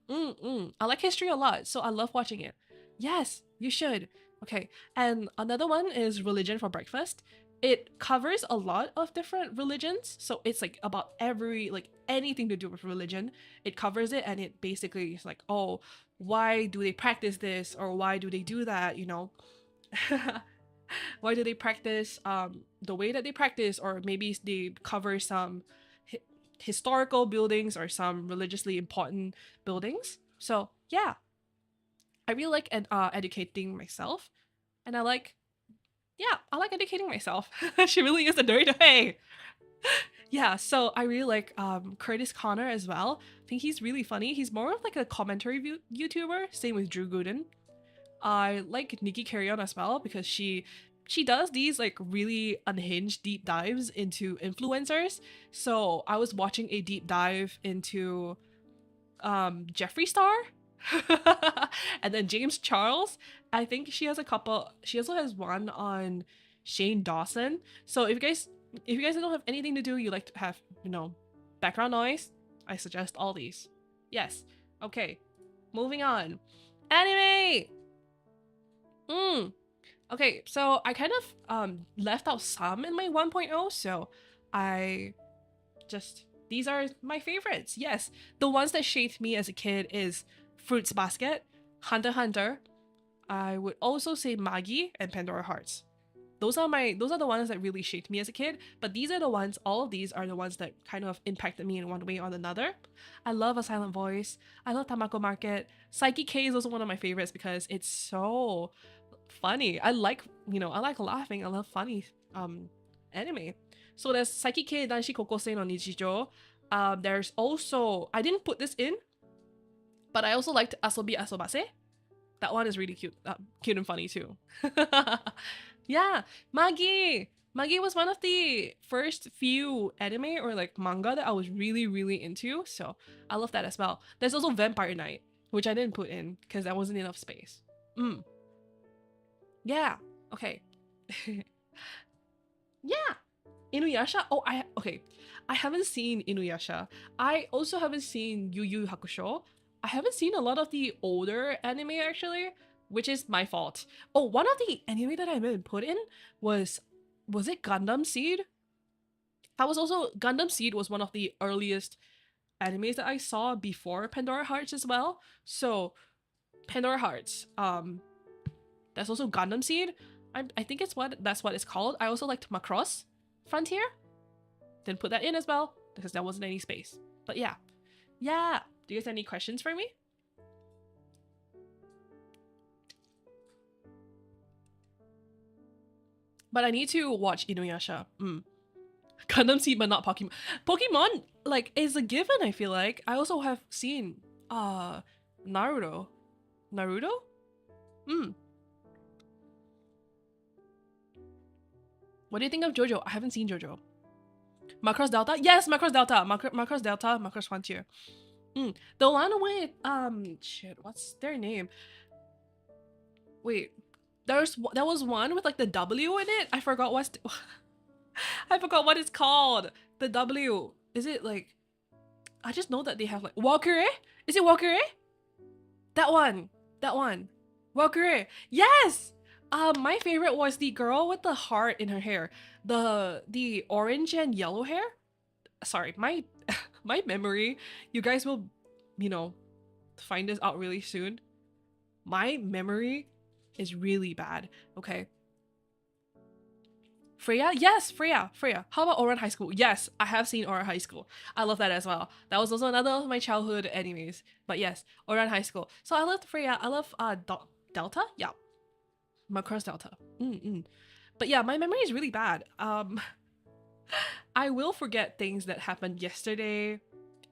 I like history a lot, so I love watching it. Yes, you should. Okay, and another one is Religion for Breakfast. it covers a lot of different religions, so it's like about every like anything to do with religion. It covers it, and it basically is like, oh, why do they practice this, or why do they do that, you know? Why do they practice the way that they practice, or maybe they cover some hi- historical buildings or some religiously important buildings. So yeah, I really like educating myself, and I like educating myself. She really is a dirty hey. Yeah, so I really like Curtis Connor as well. I think he's really funny. He's more of like a commentary YouTuber. Same with Drew Gooden. I like Nikki Carrion as well because she does these like really unhinged deep dives into influencers. So I was watching a deep dive into Jeffree Star and then James Charles. I think she has a couple. She also has one on Shane Dawson. So if you guys don't have anything to do, you like to have, you know, background noise, I suggest all these. Yes. Okay. Moving on. Anime. Mm. Okay, so I kind of left out some in my 1.0, so I just these are my favorites. Yes, the ones that shaped me as a kid is Fruits Basket, Hunter x Hunter. I would also say Magi and Pandora Hearts. Those are the ones that really shaped me as a kid, but these are the ones, all of these are the ones that kind of impacted me in one way or another. I love A Silent Voice. I love Tamako Market. Psyche K is also one of my favorites because it's so funny. I like, you know, I like laughing. I love funny anime. So there's Psyche K Danshi Kokosei no Nichijo. There's also, I didn't put this in, but I also liked Asobi Asobase. That one is really cute and funny too. Yeah, Magi. Magi was one of the first few anime or like manga that I was really, really into. So I love that as well. There's also Vampire Knight, which I didn't put in because there wasn't enough space. Yeah. Okay. Yeah. Inuyasha. Oh, okay. I haven't seen Inuyasha. I also haven't seen Yu Yu Hakusho. I haven't seen a lot of the older anime actually, which is my fault. Oh, one of the anime that I didn't put in was it Gundam Seed? That was also Gundam Seed was one of the earliest animes that I saw before Pandora Hearts as well. So Pandora Hearts, there's also Gundam Seed. I think that's what it's called. I also liked Macross Frontier. Didn't put that in as well because there wasn't any space. But yeah. Yeah. Do you guys have any questions for me? But I need to watch Inuyasha. Gundam Seed, but not Pokemon. Pokemon, like, is a given, I feel like. I also have seen Naruto. Naruto? What do you think of JoJo? I haven't seen JoJo. Macross Delta? Yes, Macross Delta. Macross Delta, Macross Frontier. The one with shit, what's their name? Wait, there was one with like the W in it. I forgot I forgot what it's called. The W. Is it like, I just know that they have like Walker? Is it Walker? That one. That one. Walker. Yes. My favorite was the girl with the heart in her hair. The orange and yellow hair. Sorry, my my memory. You guys will, you know, find this out really soon. My memory is really bad. Okay. Freya? Yes, Freya. Freya. How about Oran High School? Yes, I have seen Oran High School. I love that as well. That was also another of my childhood animes. But yes, Oran High School. So I love Freya. I love Delta? Yeah. Macross Delta. But yeah, my memory is really bad. I will forget things that happened yesterday,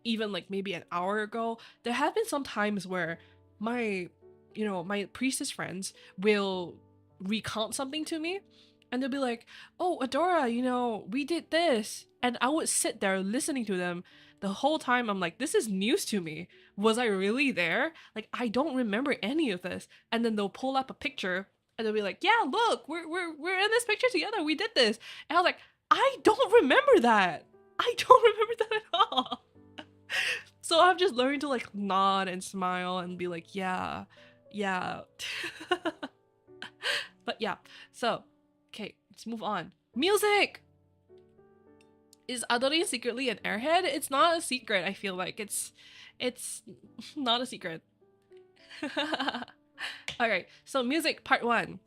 even like maybe an hour ago. There have been some times where my, you know, my priestess friends will recount something to me and they'll be like, oh, Adora, you know, we did this. And I would sit there listening to them the whole time. I'm like, this is news to me. Was I really there? Like, I don't remember any of this. And then they'll pull up a picture and they'll be like, yeah, look, we're in this picture together. We did this. And I was like, I don't remember that. I don't remember that at all. So I've just learned to like nod and smile and be like, yeah, yeah. But yeah, so okay, let's move on. Music! Is Adori secretly an airhead? It's not a secret, I feel like. It's not a secret. Alright, so music part 1.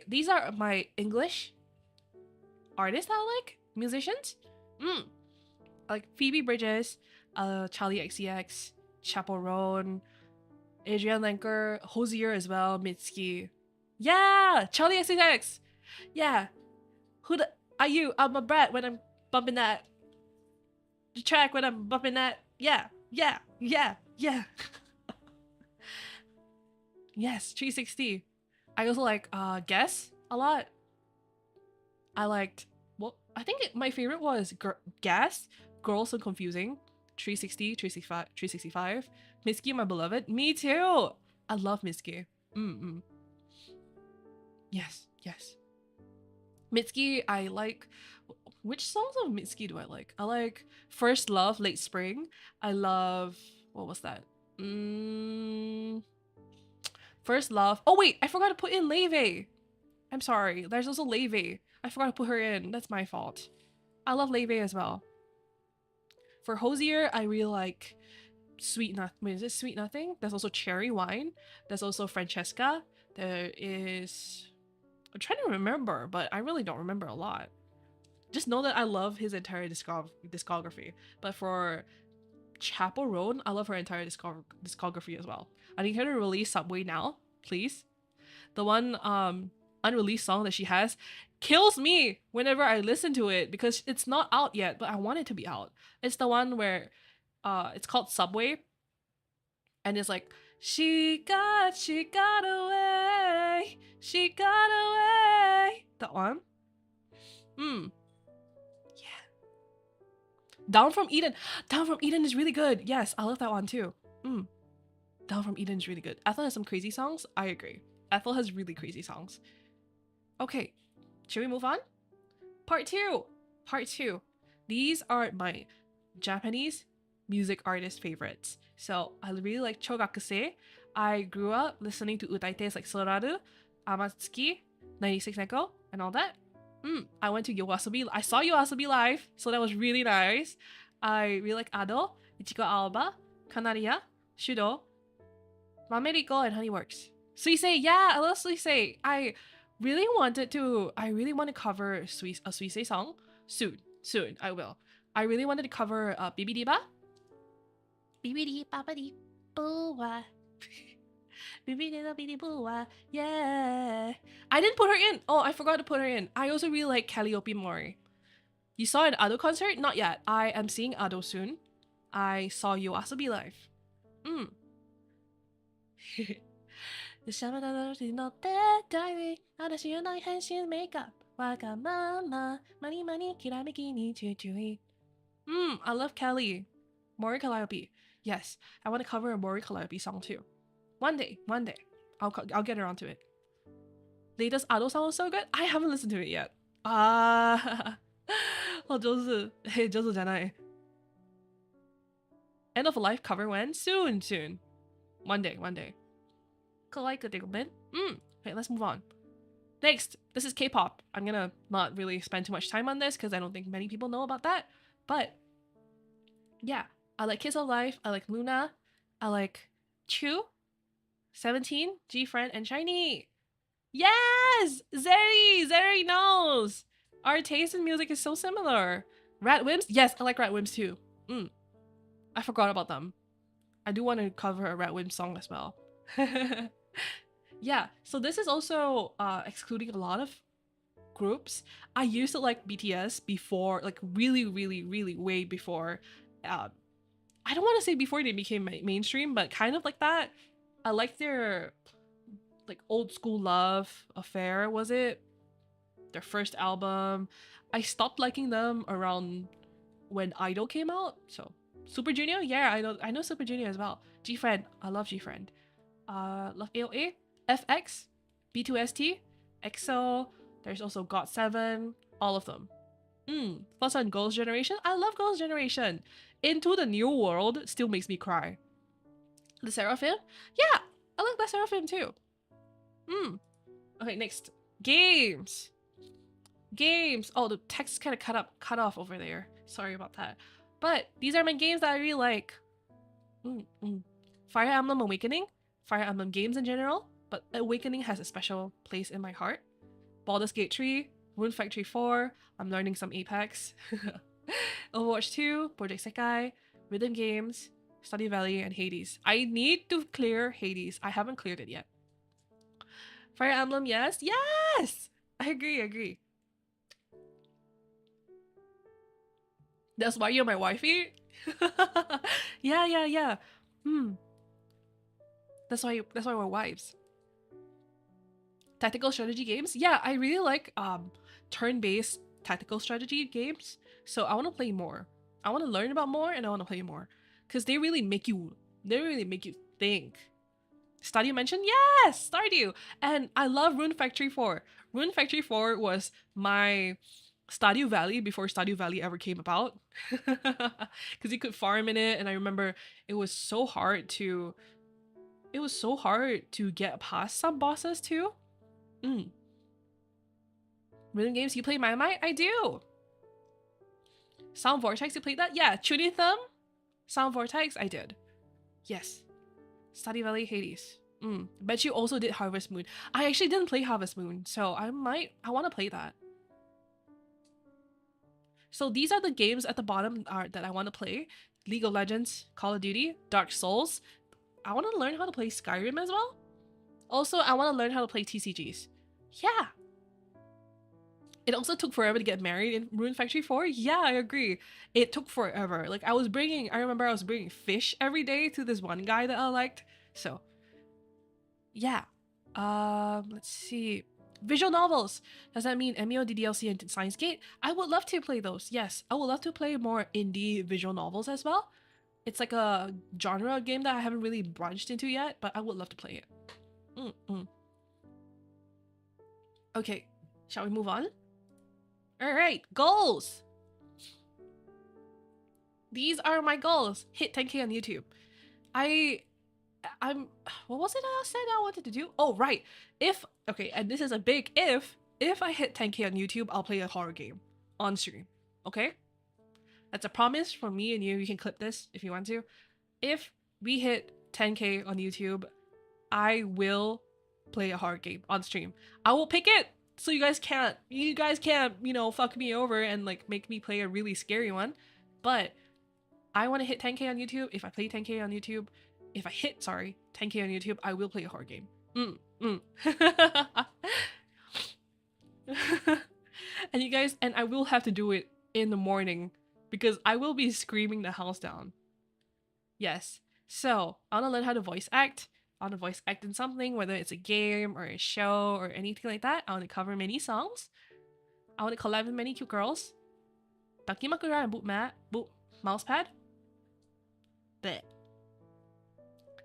These are my English artists I like, musicians. Like Phoebe Bridges, Charlie XCX, Chaperone, Adrian Lenker, Hosier as well, Mitski. Yeah, Charlie XCX. Yeah, who the are you? I'm a brat when I'm bumping that. The track when I'm bumping that. Yeah. Yes, 360. I also like Guess a lot. I liked I think my favorite was Guess, Girls So Confusing, 360, 365, 365. Mitski, my beloved. Me too. I love Mitski. Yes. Mitski, I like. Which songs of Mitski do I like? I like First Love, Late Spring. I love. What was that? First Love. Oh, wait, I forgot to put in Leve. I'm sorry. There's also Leve. I forgot to put her in. That's my fault. I love Leve as well. For Hosier, I really like Sweet Nothing. Wait, is it Sweet Nothing? There's also Cherry Wine. There's also Francesca. There is. I'm trying to remember, but I really don't remember a lot. Just know that I love his entire discography. But for Chapel Roan, I love her entire discography as well. I need her to release Subway now, please. The one unreleased song that she has kills me whenever I listen to it because it's not out yet, but I want it to be out. It's the one where it's called Subway, and it's like she got away. That one. Yeah. Down from Eden is really good. Yes, I love that one too. Down from Eden is really good. Ethel has some crazy songs. I agree. Ethel has really crazy songs. Okay, should we move on? Part 2. These are my Japanese music artist favorites. So I really like Chogakuse. I grew up listening to utaites like Soraru, Amatsuki, 96 Neko, and all that. I went to Yoasobi. I saw Yoasobi live, so that was really nice. I really like Ado, Ichigo Aoba, Kanaria, Shudo, Mameriko, and Honeyworks. Suisei, yeah, I love Suisei. I really want to cover a Suisei song soon. I will. I really wanted to cover Bibidiba. Bibidi babadi boo-wa. Bibidi boo-wa. Yeah. I didn't put her in. Oh, I forgot to put her in. I also really like Calliope Mori. You saw an Ado concert? Not yet. I am seeing Ado soon. I saw Yoasobi live. I love Kelly. Mori Calliope. Yes, I want to cover a Mori Calliope song too. One day. I'll get around to it. Latest Ado song was so good. I haven't listened to it yet. End of Life cover when? Soon. One day. Okay, let's move on. Next, this is K-pop. I'm gonna not really spend too much time on this because I don't think many people know about that. But yeah, I like Kiss of Life. I like Luna. I like Chu, 17, G-Friend, and Shiny. Yes! Zeri knows! Our taste in music is so similar. Ratwims? Yes, I like Ratwims too. I forgot about them. I do want to cover a Ratwims song as well. Yeah, so this is also excluding a lot of groups. I used to like BTS before, like really way before. I don't want to say before they became mainstream, but kind of like that. I liked their like Old School Love Affair, was it? Their first album. I stopped liking them around when Idol came out. So Super Junior, yeah, I know Super Junior as well. G-Friend, I love G-Friend. Love AOA, FX, B2ST, EXO. There's also GOT7, all of them. Plus on Girls' Generation, I love Girls' Generation. Into the New World still makes me cry. The Seraphim, yeah, I like the Seraphim too. Okay, next. Games. Games. Oh, the text kind of cut off over there. Sorry about that. But these are my games that I really like. Fire Emblem Awakening, Fire Emblem games in general, but Awakening has a special place in my heart. Baldur's Gate 3, Rune Factory 4, I'm learning some Apex. Overwatch 2, Project Sekai, Rhythm Games, Stardew Valley, and Hades. I need to clear Hades. I haven't cleared it yet. Fire Emblem, yes? Yes! I agree. That's why you're my wifey? Yeah. That's why we're wives. Tactical strategy games? Yeah, I really like turn-based tactical strategy games. So I want to play more. I want to learn about more and I want to play more. Because they really make you think. Stardew mentioned? Yes! Stardew! And I love Rune Factory 4. Rune Factory 4 was my Stardew Valley before Stardew Valley ever came about. Because you could farm in it, and I remember it was so hard to get past some bosses too. Rhythm games, you play My Might? I do! Sound Vortex, you played that? Yeah, Tuning Thumb? Sound Vortex, I did. Yes. Stardew Valley, Hades. Bet you also did Harvest Moon. I actually didn't play Harvest Moon, so I want to play that. So these are the games at the bottom that I want to play. League of Legends, Call of Duty, Dark Souls. I want to learn how to play Skyrim as well. Also, I want to learn how to play TCGs. Yeah. It also took forever to get married in Rune Factory 4. Yeah, I agree. It took forever. Like I remember I was bringing fish every day to this one guy that I liked. So, yeah. Let's see. Visual novels. Does that mean MEO, DDLC, and Science Gate? I would love to play those. Yes, I would love to play more indie visual novels as well. It's like a genre game that I haven't really branched into yet, but I would love to play it. Okay, shall we move on? Alright, goals! These are my goals. Hit 10k on YouTube. I'm what was it I said I wanted to do? Oh right. Okay, and this is a big if I hit 10k on YouTube, I'll play a horror game on stream. Okay? That's a promise from me and you. You can clip this if you want to. If we hit 10k on YouTube, I will play a horror game on stream. I will pick it so you guys can't, fuck me over and like make me play a really scary one. But I want to hit 10k on YouTube. If I play 10k on YouTube, if I hit 10k on YouTube, I will play a horror game. And you guys, and I will have to do it in the morning because I will be screaming the house down. Yes. So I want to learn how to voice act. I want to voice act in something, whether it's a game or a show or anything like that. I want to cover many songs. I want to collab with many cute girls. Takimakura and boot mousepad. Bleh.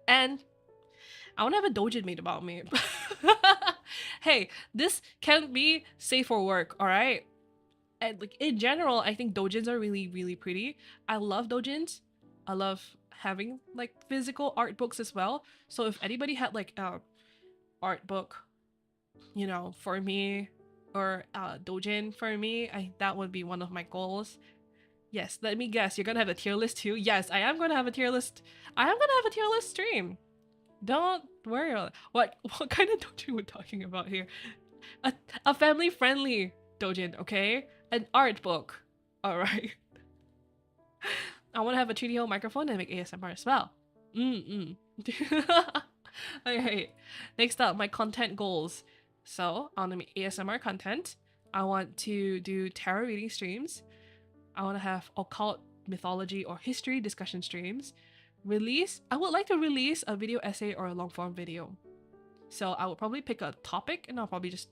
And I want to have a doujin made about me. Hey, this can be safe for work, alright? And like in general, I think doujins are really, really pretty. I love doujins. I love having like physical art books as well. So if anybody had like a art book, for me, or doujin for me, that would be one of my goals. Yes, let me guess, you're gonna have a tier list too? Yes, I am gonna have a tier list. I am gonna have a tier list stream. Don't worry. What kind of doujin we're talking about here? A family friendly doujin, okay? An art book. Alright. I want to have a 3D microphone and make ASMR as well. Alright. Next up, my content goals. So, I want to make ASMR content. I want to do tarot reading streams. I want to have occult, mythology, or history discussion streams. I would like to release a video essay or a long form video. So I would probably pick a topic and I'll probably just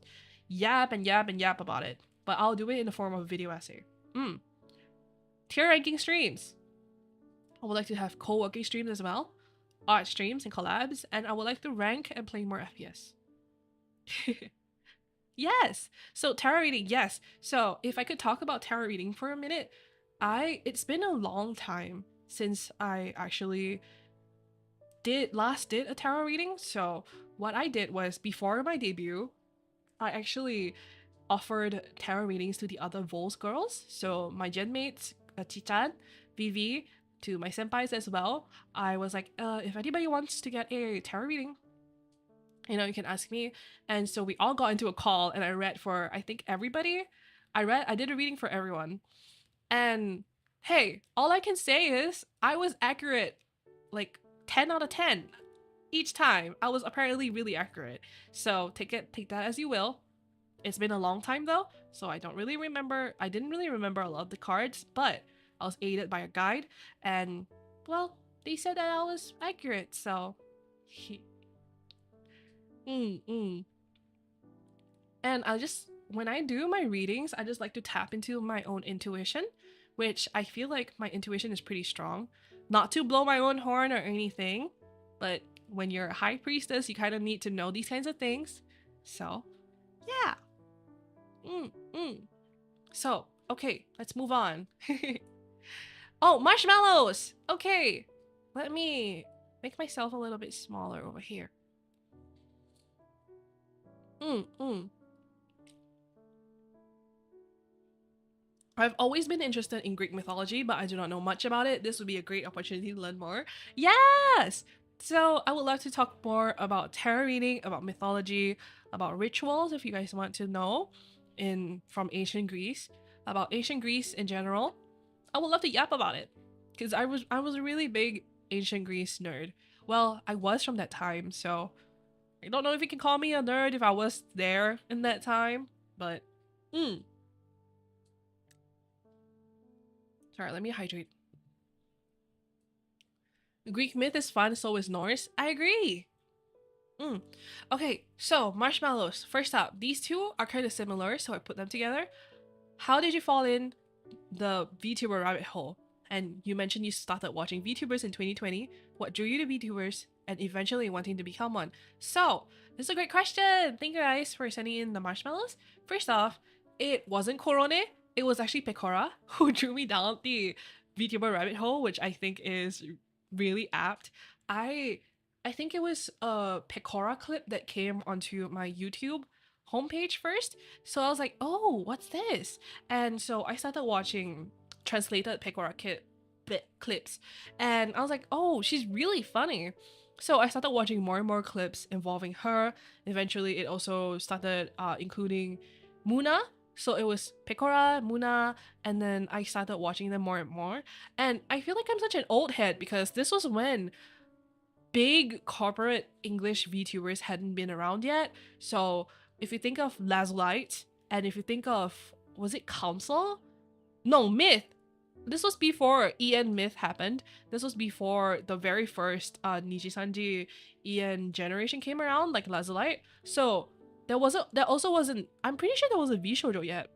yap about it. But I'll do it in the form of a video essay. Tier ranking streams. I would like to have co-working streams as well. Art streams and collabs. And I would like to rank and play more FPS. Yes! So tarot reading, yes. So if I could talk about tarot reading for a minute, it's been a long time since I actually did a tarot reading. So what I did was, before my debut, I actually offered tarot readings to the other VOLs girls. So my gen mates, Chichan, Vivi, to my senpais as well. I was like, if anybody wants to get a tarot reading, you can ask me. And so we all got into a call, and I read for, I think, everybody. I did a reading for everyone. And hey, all I can say is I was accurate, like 10 out of 10 each time. I was apparently really accurate. So take that as you will. It's been a long time though, so I didn't really remember a lot of the cards, but I was aided by a guide, and well, they said that I was accurate, so and when I do my readings, I just like to tap into my own intuition, which I feel like my intuition is pretty strong. Not to blow my own horn or anything, but when you're a high priestess, you kind of need to know these kinds of things. So, yeah. So, okay, let's move on. Oh, marshmallows! Okay, let me make myself a little bit smaller over here. I've always been interested in Greek mythology, but I do not know much about it. This would be a great opportunity to learn more. Yes! So I would love to talk more about tarot reading, about mythology, about rituals, if you guys want to know, from ancient Greece, about ancient Greece in general. I would love to yap about it, because I was a really big ancient Greece nerd. Well, I was from that time, so I don't know if you can call me a nerd if I was there in that time, but sorry, let me hydrate. Greek myth is fun, so is Norse. I agree. Okay, so marshmallows. First up, these two are kind of similar, so I put them together. How did you fall in the VTuber rabbit hole? And you mentioned you started watching VTubers in 2020. What drew you to VTubers and eventually wanting to become one? So, this is a great question. Thank you guys for sending in the marshmallows. First off, it wasn't Korone. It was actually Pecora who drew me down the VTuber rabbit hole, which I think is really apt. I think it was a Pecora clip that came onto my YouTube homepage first. So I was like, oh, what's this? And so I started watching translated Pecora clips. And I was like, oh, she's really funny. So I started watching more and more clips involving her. Eventually, it also started including Muna. So it was Pecora, Muna, and then I started watching them more and more. And I feel like I'm such an old head because this was when big corporate English VTubers hadn't been around yet. So if you think of Lazulite, and if you think of, was it Council? No, Myth. This was before EN Myth happened. This was before the very first Nijisanji EN generation came around, like Lazulite. So there also wasn't, I'm pretty sure there was a V shoujo yet.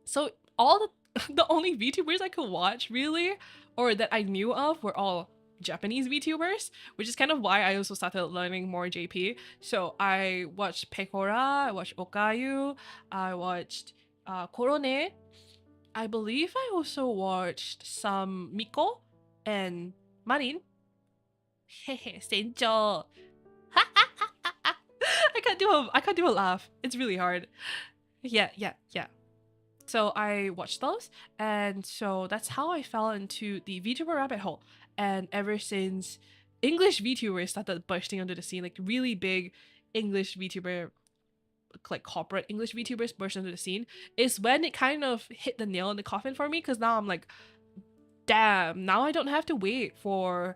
So all the only VTubers I could watch really, or that I knew of, were all Japanese VTubers, which is kind of why I also started learning more JP. So I watched Pecora, I watched Okayu, I watched Korone. I believe I also watched some Miko and Marin. Hehe, Senjo. I can't do a laugh. It's really hard. Yeah. So I watched those, and so that's how I fell into the VTuber rabbit hole. And ever since English VTubers started bursting onto the scene, like really big English VTuber, like corporate English VTubers burst into the scene, is when it kind of hit the nail in the coffin for me, because now I'm like, damn, now I don't have to wait for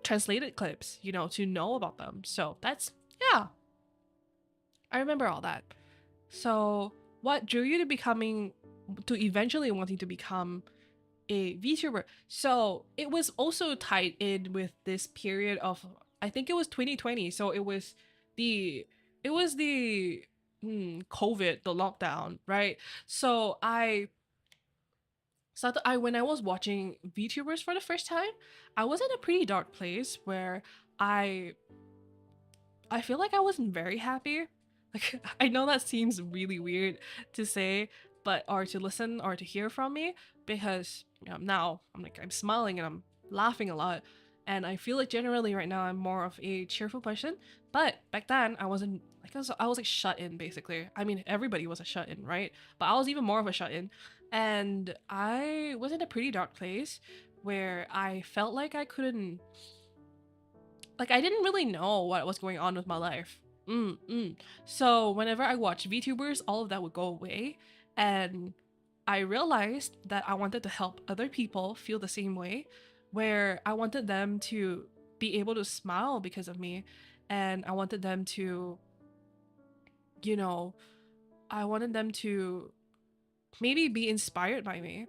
translated clips, to know about them. So that's, yeah, I remember all that. So what drew you to eventually wanting to become a VTuber? So it was also tied in with this period of, I think it was 2020. So it was the COVID, the lockdown, right? So when I was watching VTubers for the first time, I was in a pretty dark place where I feel like I wasn't very happy. Like, I know that seems really weird to say, or to listen or to hear from me, because now I'm smiling and I'm laughing a lot, and I feel like generally right now I'm more of a cheerful person. But back then I wasn't like I was like shut in basically. I mean, everybody was a shut in, right? But I was even more of a shut in, and I was in a pretty dark place where I felt like I couldn't, like I didn't really know what was going on with my life. So whenever I watched VTubers, all of that would go away, and I realized that I wanted to help other people feel the same way, where I wanted them to be able to smile because of me, and I wanted them to, you know, I wanted them to maybe be inspired by me.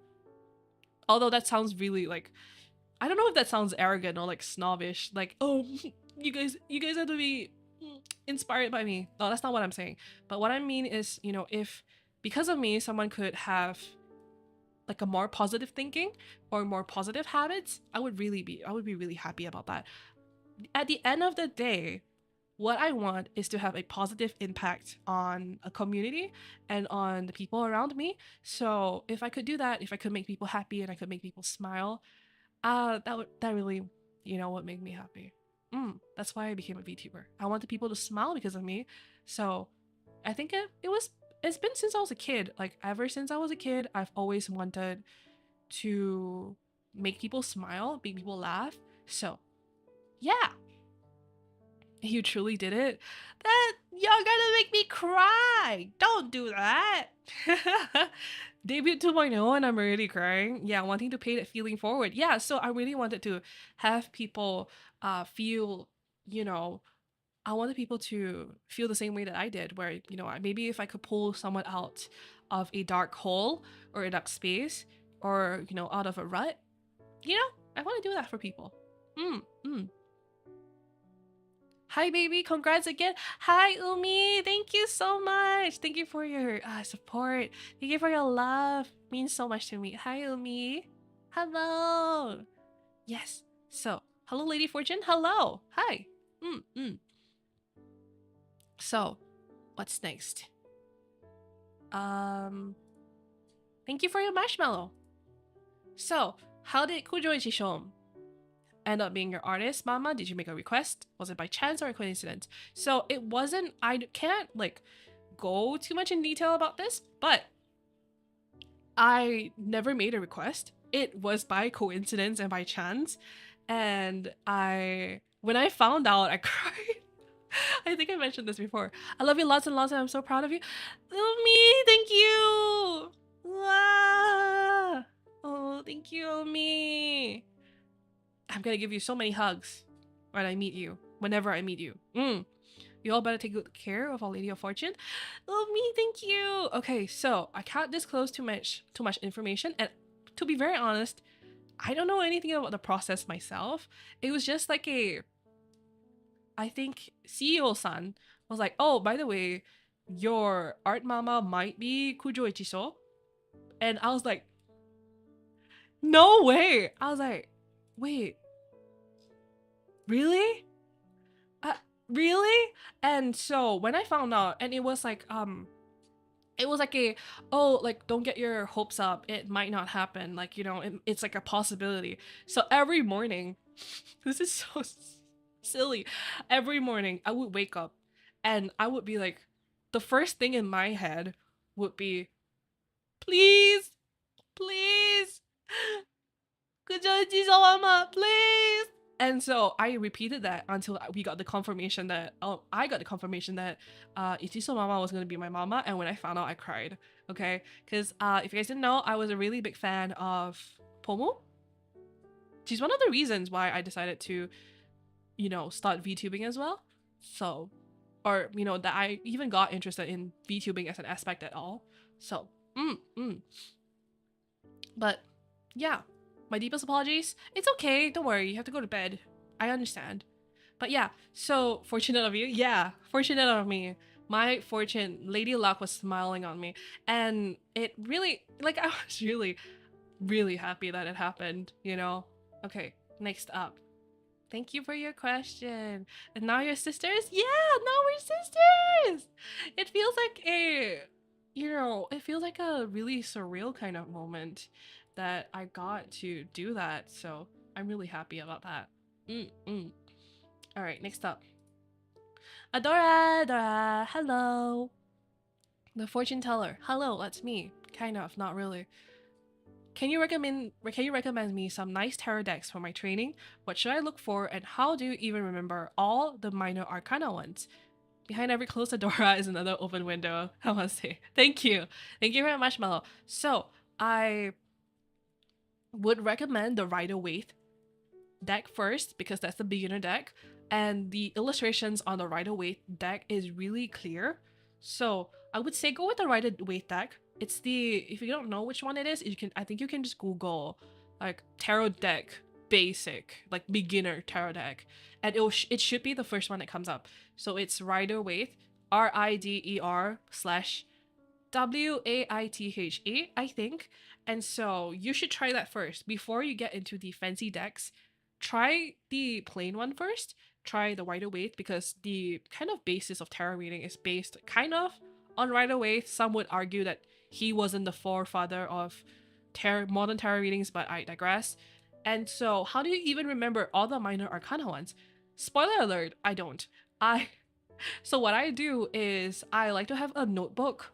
Although that sounds really like, I don't know if that sounds arrogant or like snobbish, like, oh, you guys have to be inspired by me. No, that's not what I'm saying. But what I mean is, you know, if because of me someone could have like a more positive thinking or more positive habits, I would be really happy about that. At the end of the day, what I want is to have a positive impact on a community and on the people around me. So if I could do that, if I could make people happy and I could make people smile, that really, you know, what made me happy. That's why I became a VTuber. I wanted people to smile because of me. So I think it's been since I was a kid. Like ever since I was a kid, I've always wanted to make people smile, make people laugh. So yeah, you truly did it. That you're gonna make me cry. Don't do that. Debut 2.0 and I'm already crying. Yeah, wanting to pay that feeling forward. Yeah, so I really wanted to have people feel, you know, I wanted people to feel the same way that I did, where, you know, maybe if I could pull someone out of a dark hole or a dark space or, you know, out of a rut, you know, I want to do that for people. Mm, mm. Hi, baby. Congrats again. Hi, Umi. Thank you so much. Thank you for your support. Thank you for your love. Means so much to me. Hi, Umi. Hello. Yes. So, hello, Lady Fortune. Hello. Hi. So, what's next? Thank you for your marshmallow. So, how did Kujo Ichishom end up being your artist, Mama? Did you make a request? Was it by chance or a coincidence? So it wasn't, I can't like go too much in detail about this, but I never made a request. It was by coincidence and by chance. And when I found out, I cried. I think I mentioned this before. I love you lots and lots, and I'm so proud of you. Omi, thank you. Ah. Oh, thank you, Omi. I'm gonna give you so many hugs when I meet you. Whenever I meet you. You all better take good care of Our Lady of Fortune. Love me, thank you. Okay, so I can't disclose too much information, and to be very honest, I don't know anything about the process myself. It was just like I think CEO-san was like, oh, by the way, your art mama might be Kujo Ichiso. And I was like, no way. I was like, wait, really? Really? And so when I found out, and it was like a, oh, like don't get your hopes up, it might not happen, like, you know, it's like a possibility. So every morning, this is so silly, every morning I would wake up and I would be like, the first thing in my head would be, please, please, Kujoichi Sawama, please. And so I repeated that until we got the confirmation that I got the confirmation that Ichiso Mama was gonna be my mama. And when I found out, I cried. Okay, because if you guys didn't know, I was a really big fan of Pomu. She's one of the reasons why I decided to, you know, start VTubing as well. So, or you know, that I even got interested in VTubing as an aspect at all. So, but yeah, my deepest apologies. It's okay, don't worry, you have to go to bed. I understand. But yeah, so fortunate of you. Yeah, fortunate of me. My fortune, Lady Luck was smiling on me. And it really, like, I was really, really happy that it happened, you know? Okay, next up. Thank you for your question. And now you're sisters? Yeah, now we're sisters! It feels like a, you know, it feels like a really surreal kind of moment that I got to do that. So I'm really happy about that. All right, next up. Adora, hello. The fortune teller, hello, that's me. Kind of, not really. Can you recommend me some nice tarot decks for my training? What should I look for, and how do you even remember all the minor arcana ones? Behind every closed Adora is another open window. I want to say thank you very much, Mello. So I would recommend the Rider Waite deck first because that's the beginner deck, and the illustrations on the Rider Waite deck is really clear. So I would say go with the Rider Waite deck. It's the if you don't know which one it is, I think you can just Google like tarot deck basic like beginner tarot deck, and it should be the first one that comes up. So it's Rider Waite, RIDER/WAITHA, I think. And so you should try that first before you get into the fancy decks. Try the plain one first. Try the Rider Waite because the kind of basis of tarot reading is based kind of on Rider Waite. Some would argue that he wasn't the forefather of modern tarot readings, but I digress. And so, how do you even remember all the minor arcana ones? Spoiler alert, I don't. I so what I do is I like to have a notebook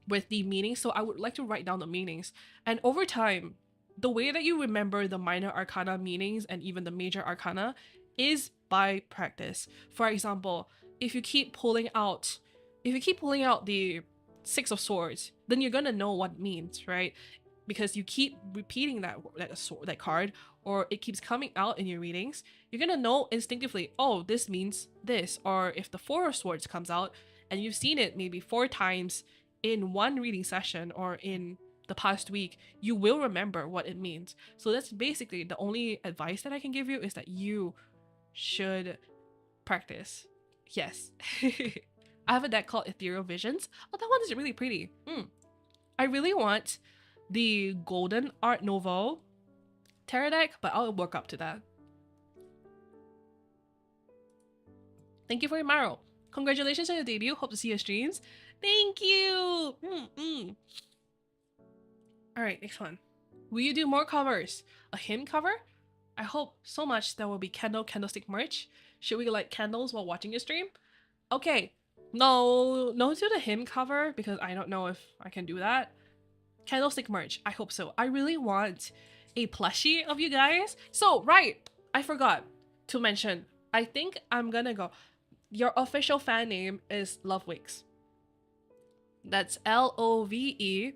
with the meanings. So I would like to write down the meanings. And over time, the way that you remember the minor arcana meanings and even the major arcana is by practice. For example, if you keep pulling out the Six of Swords, then you're gonna know what it means, right? Because you keep repeating that card, or it keeps coming out in your readings, you're gonna know instinctively, oh, this means this. Or if the Four of Swords comes out and you've seen it maybe 4 times in one reading session or in the past week, you will remember what it means. So that's basically the only advice that I can give you, is that you should practice. Yes. I have a deck called Ethereal Visions. Oh, that one is really pretty. I really want the Golden Art Nouveau tarot deck, but I'll work up to that. Thank you for your Marrow. Congratulations on your debut. Hope to see your streams. Thank you. All right, next one. Will you do more covers? A hymn cover? I hope so much there will be candlestick merch. Should we light candles while watching your stream? Okay. No to the hymn cover because I don't know if I can do that. Candlestick merch. I hope so. I really want a plushie of you guys. So, right. I forgot to mention. I think I'm gonna go. Your official fan name is Lovewicks. That's LOVEWICKS.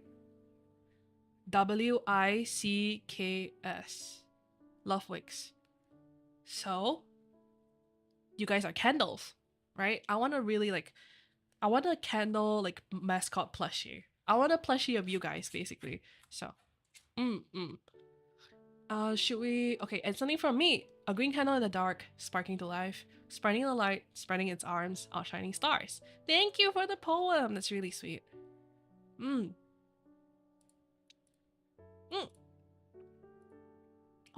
Lovewicks. So, you guys are candles, right? I want a candle like mascot plushie. I want a plushie of you guys, basically. So, should we? Okay, and something from me. A green candle in the dark, sparking to life, spreading the light, spreading its arms, outshining stars. Thank you for the poem. That's really sweet. Hold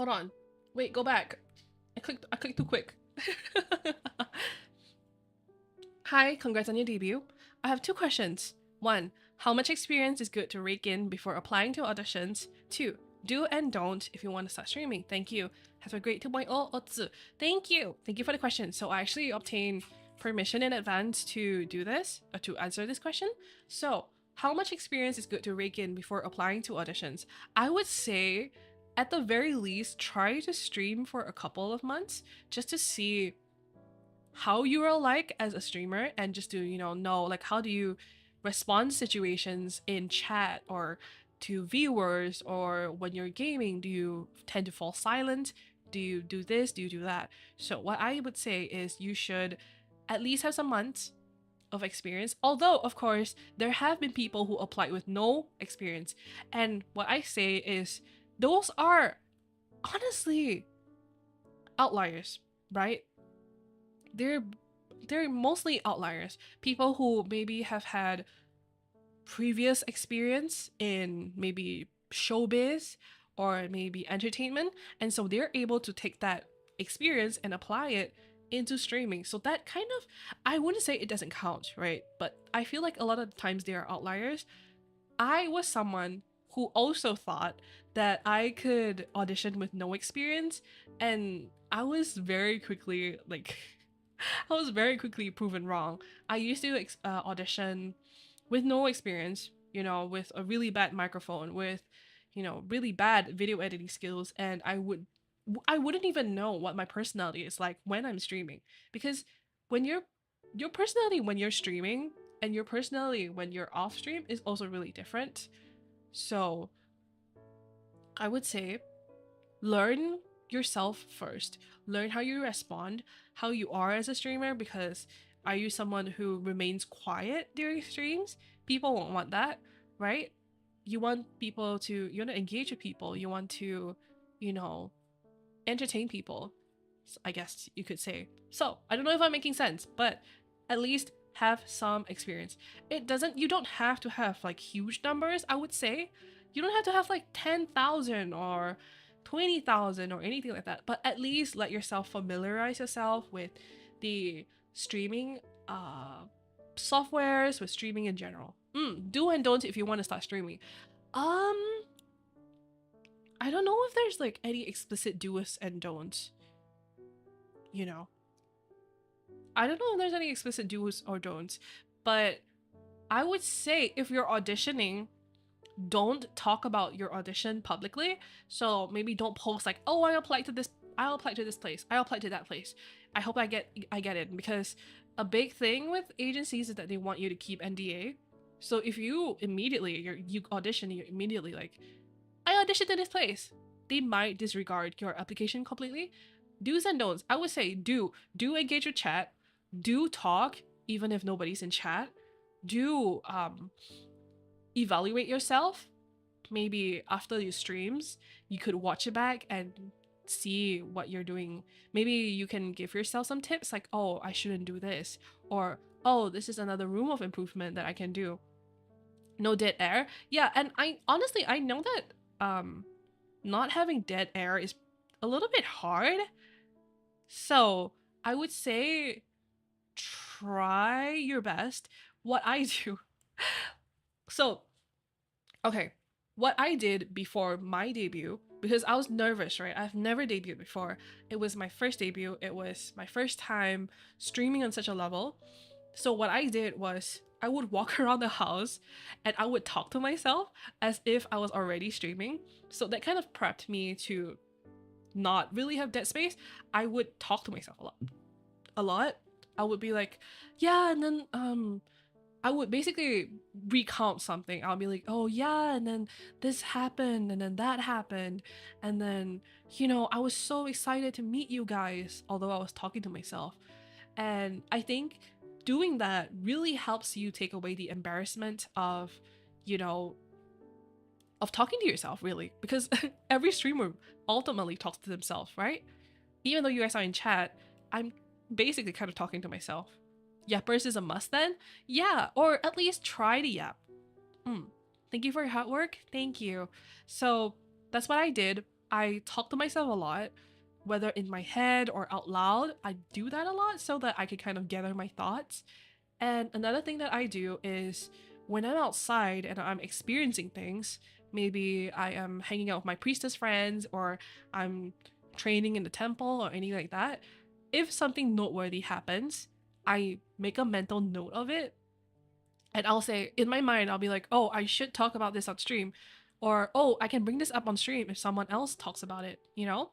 on. Wait, go back. I clicked too quick. Hi, congrats on your debut. I have 2 questions. 1. How much experience is good to rake in before applying to auditions? 2. Do and don't if you want to start streaming. Thank you. Have a great 2.0 Otsu. Thank you. Thank you for the question. So I actually obtained permission in advance to do this, or to answer this question. So, how much experience is good to rake in before applying to auditions? I would say, at the very least, try to stream for a couple of months just to see how you are like as a streamer, and just to know like how do you respond to situations in chat or to viewers, or when you're gaming, do you tend to fall silent, do you do this, do you do that? So what I would say is you should at least have some months of experience, although of course there have been people who applied with no experience, and what I say is those are honestly outliers, right? They're mostly outliers. People who maybe have had previous experience in maybe showbiz or maybe entertainment, and so they're able to take that experience and apply it into streaming. So that kind of, I wouldn't say it doesn't count, right? But I feel like a lot of times they are outliers. I was someone who also thought that I could audition with no experience, and I was very quickly like I was very quickly proven wrong. I used to audition with no experience, you know, with a really bad microphone, with, you know, really bad video editing skills, and I wouldn't even know what my personality is like when I'm streaming, because when your personality when you're streaming and your personality when you're off stream is also really different. So I would say learn yourself first. Learn how you respond, how you are as a streamer, because are you someone who remains quiet during streams? People won't want that, right? You want people to, you want to engage with people, you want to, you know, entertain people, I guess you could say. So, I don't know if I'm making sense, but at least have some experience. It doesn't, you don't have to have like huge numbers, I would say. You don't have to have like 10,000 or 20,000 or anything like that, but at least let yourself familiarize yourself with the streaming softwares, with streaming in general. Do and don't if you want to start streaming. Um, I don't know if there's like any explicit do's and don'ts. You know, I don't know if there's any explicit do's or don'ts, but I would say if you're auditioning, don't talk about your audition publicly. So maybe don't post like, oh, I applied to this place, I applied to that place, I hope I get it, because a big thing with agencies is that they want you to keep NDA. So if you immediately you audition, you immediately like, I auditioned to this place, they might disregard your application completely. Do's and don'ts, I would say do engage with chat, do talk even if nobody's in chat, do evaluate yourself. Maybe after your streams, you could watch it back and see what you're doing. Maybe you can give yourself some tips like, oh, I shouldn't do this, or oh, this is another room of improvement that I can do. No dead air. Yeah, and I honestly I know that not having dead air is a little bit hard. So I would say try your best. What I do. So, okay, what I did before my debut, because I was nervous, right? I've never debuted before. It was my first debut. It was my first time streaming on such a level. So what I did was I would walk around the house and I would talk to myself as if I was already streaming. So that kind of prepped me to not really have dead space. I would talk to myself a lot. A lot. I would be like, yeah, and then I would basically recount something. I'll be like, oh yeah, and then this happened, and then that happened, and then, you know, I was so excited to meet you guys, although I was talking to myself. And I think doing that really helps you take away the embarrassment of, you know, of talking to yourself, really, because every streamer ultimately talks to themselves, right? Even though you guys are in chat, I'm basically kind of talking to myself. Yappers is a must then? Yeah, or at least try to yap. Thank you for your hard work. Thank you. So that's what I did. I talked to myself a lot, whether in my head or out loud. I do that a lot so that I could kind of gather my thoughts. And another thing that I do is when I'm outside and I'm experiencing things, maybe I am hanging out with my priestess friends or I'm training in the temple or anything like that. If something noteworthy happens, I make a mental note of it. And I'll say, in my mind, I'll be like, oh, I should talk about this on stream. Or, oh, I can bring this up on stream if someone else talks about it, you know?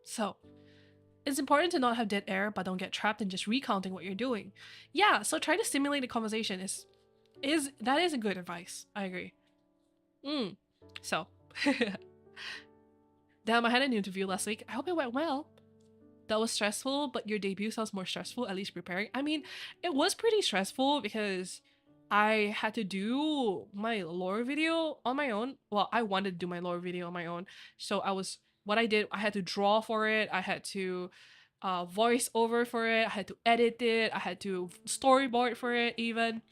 So, it's important to not have dead air, but don't get trapped in just recounting what you're doing. Yeah, so try to stimulate the conversation that is a good advice. I agree. So, damn, I had an interview last week. I hope it went well. That was stressful, but your debut sounds more stressful, at least preparing. I mean, it was pretty stressful because I had to do my lore video on my own. Well, I wanted to do my lore video on my own. So what I did, I had to draw for it. I had to voice over for it. I had to edit it. I had to storyboard for it even.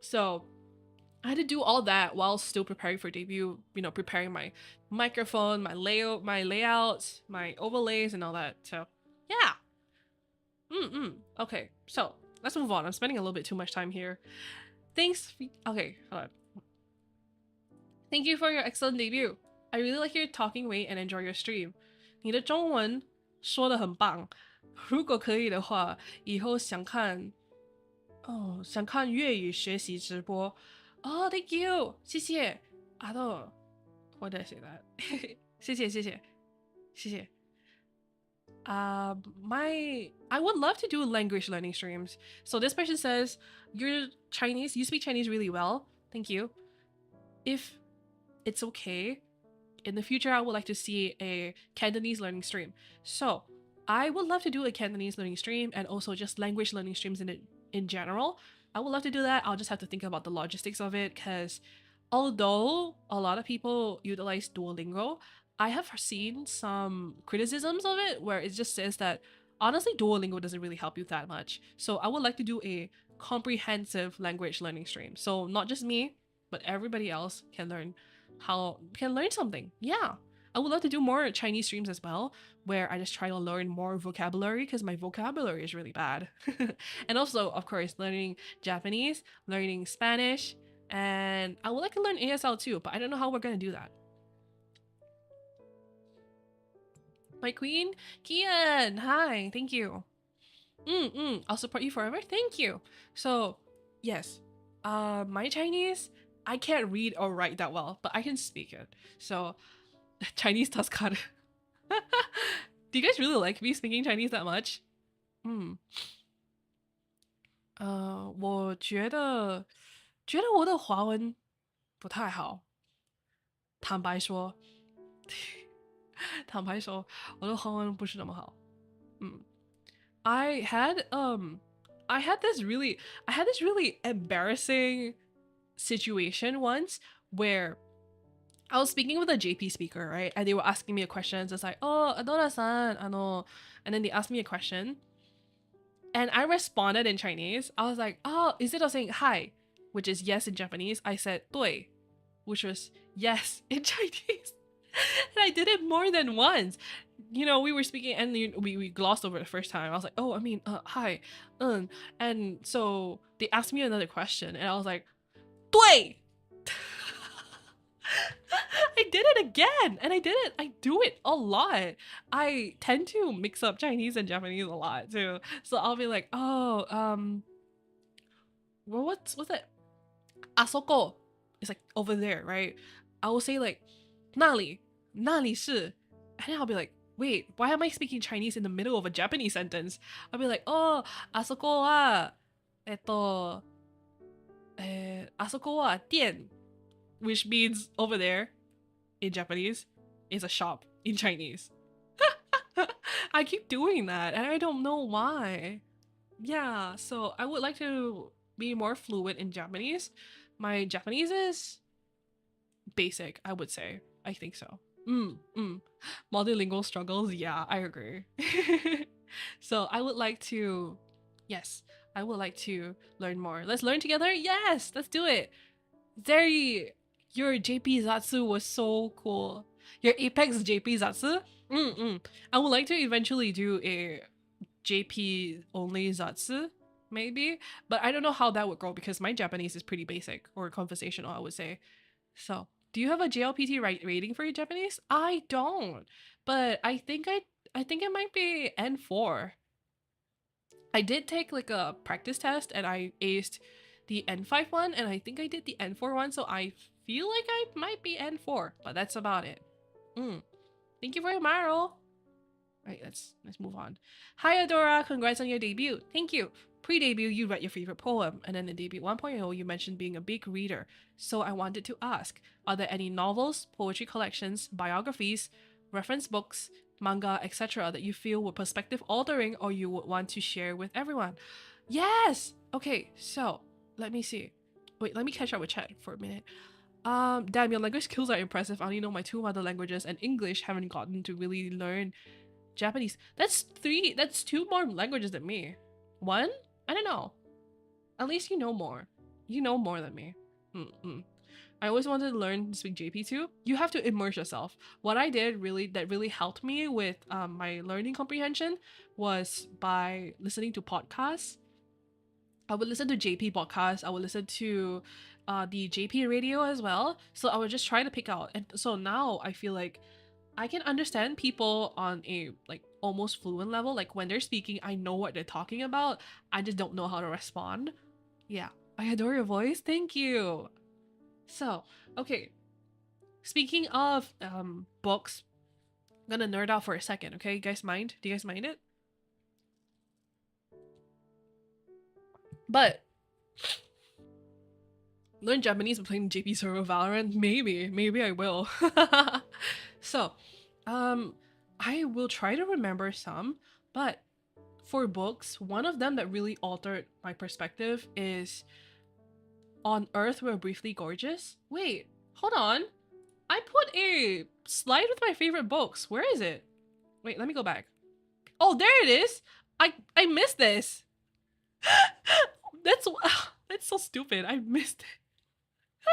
So I had to do all that while still preparing for debut, you know, preparing my microphone, my layouts, my overlays and all that. So yeah. Okay, so let's move on. I'm spending a little bit too much time here. Okay, hold on. Thank you for your excellent debut. I really like your talking way and enjoy your stream. 你的中文说得很棒.如果可以的话，以后想看粤语学习直播。Oh, thank you，谢谢。I don't. What did I say that? 谢谢谢谢谢谢。I would love to do language learning streams. So this person says you're Chinese, you speak Chinese really well. Thank you. If it's okay, in the future I would like to see a Cantonese learning stream. So I would love to do a Cantonese learning stream and also just language learning streams in general. I would love to do that. I'll just have to think about the logistics of it because although a lot of people utilize Duolingo, I have seen some criticisms of it where it just says that honestly Duolingo doesn't really help you that much. So I would like to do a comprehensive language learning stream. So not just me, but everybody else can learn something. Yeah. I would love to do more Chinese streams as well, where I just try to learn more vocabulary because my vocabulary is really bad. And also, of course, learning Japanese, learning Spanish, and I would like to learn ASL too, but I don't know how we're gonna do that. My queen, Kian, hi, thank you. I'll support you forever. Thank you. So, yes, my Chinese, I can't read or write that well, but I can speak it. So, Chinese does cut. Do you guys really like me speaking Chinese that much? 我觉得我的华文不太好，坦白说，坦白说，我的华文不是那么好。I had I had this really embarrassing situation once where I was speaking with a JP speaker, right? And they were asking me a question. So it's like, oh, Adora-san, and then they asked me a question. And I responded in Chinese. I was like, oh, instead of saying hi, which is yes in Japanese, I said 对, which was yes in Chinese. And I did it more than once. You know, we were speaking and we glossed over the first time. I was like, oh, I mean, hi. And so they asked me another question and I was like, 对. I did it again and I do it a lot. I tend to mix up Chinese and Japanese a lot too. So I'll be like, oh, well, what's it? Asoko. It's like over there, right? I will say like 那里是 and then I'll be like, wait, why am I speaking Chinese in the middle of a Japanese sentence? I'll be like, oh, あそこはあそこは店 which means over there in Japanese is a shop in Chinese. I keep doing that and I don't know why. Yeah, so I would like to be more fluent in Japanese. My Japanese is basic, I would say. I think so. Multilingual struggles, yeah, I agree. So I would like to, yes, I would like to learn more. Let's learn together? Yes, let's do it. Zeri, your JP Zatsu was so cool. Your Apex JP Zatsu? I would like to eventually do a JP only Zatsu, maybe. But I don't know how that would go because my Japanese is pretty basic or conversational, I would say. So, do you have a JLPT rating for your Japanese? I don't. But I think it might be N4. I did take like a practice test and I aced the N5 one and I think I did the N4 one, so I feel like I might be N4, but that's about it. Thank you for your Maro. Right, let's move on. Hi Adora, congrats on your debut. Thank you. Pre-debut, you read your favorite poem, and then in debut 1.0, you mentioned being a big reader. So I wanted to ask, are there any novels, poetry collections, biographies, reference books, manga, etc. that you feel were perspective altering or you would want to share with everyone? Yes! Okay, so let me see. Wait, let me catch up with chat for a minute. Damn, your language skills are impressive. I only know my 2 other languages and English, haven't gotten to really learn Japanese. That's 2 more languages than me. 1? I don't know. At least you know more. You know more than me. I always wanted to learn to speak JP too. You have to immerse yourself. What I did that really helped me with my learning comprehension was by listening to podcasts. I would listen to JP podcasts. I would listen to the JP radio as well. So I would just try to pick out. And so now I feel like I can understand people on a like almost fluent level. Like when they're speaking, I know what they're talking about. I just don't know how to respond. Yeah. I adore your voice. Thank you. So, okay. Speaking of books, I'm gonna nerd out for a second, okay? You guys mind? Do you guys mind it? But learn Japanese by playing JP Server Valorant? Maybe I will. So, um, I will try to remember some, but for books, one of them that really altered my perspective is On Earth We're Briefly Gorgeous. Wait, hold on. I put a slide with my favorite books. Where is it? Wait, let me go back. Oh, there it is. I missed this. That's that's so stupid. I missed it.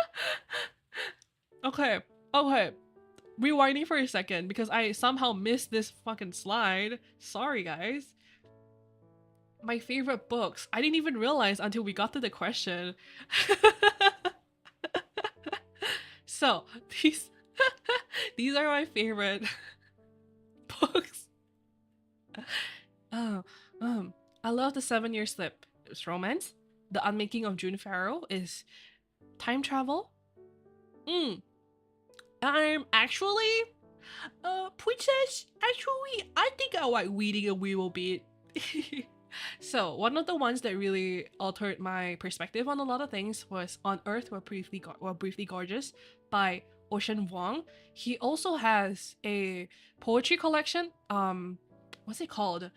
Okay. Okay. Rewinding for a second because I somehow missed this fucking slide. Sorry, guys. My favorite books. I didn't even realize until we got to the question. So, these these are my favorite books. Oh, I love The 7 Year Slip. It's romance. The Unmaking of June Farrow is time travel. I'm actually, princess. Actually, I think I like reading a Weevil bit. So one of the ones that really altered my perspective on a lot of things was On Earth We're Briefly Gorgeous by Ocean Vuong. He also has a poetry collection. What's it called?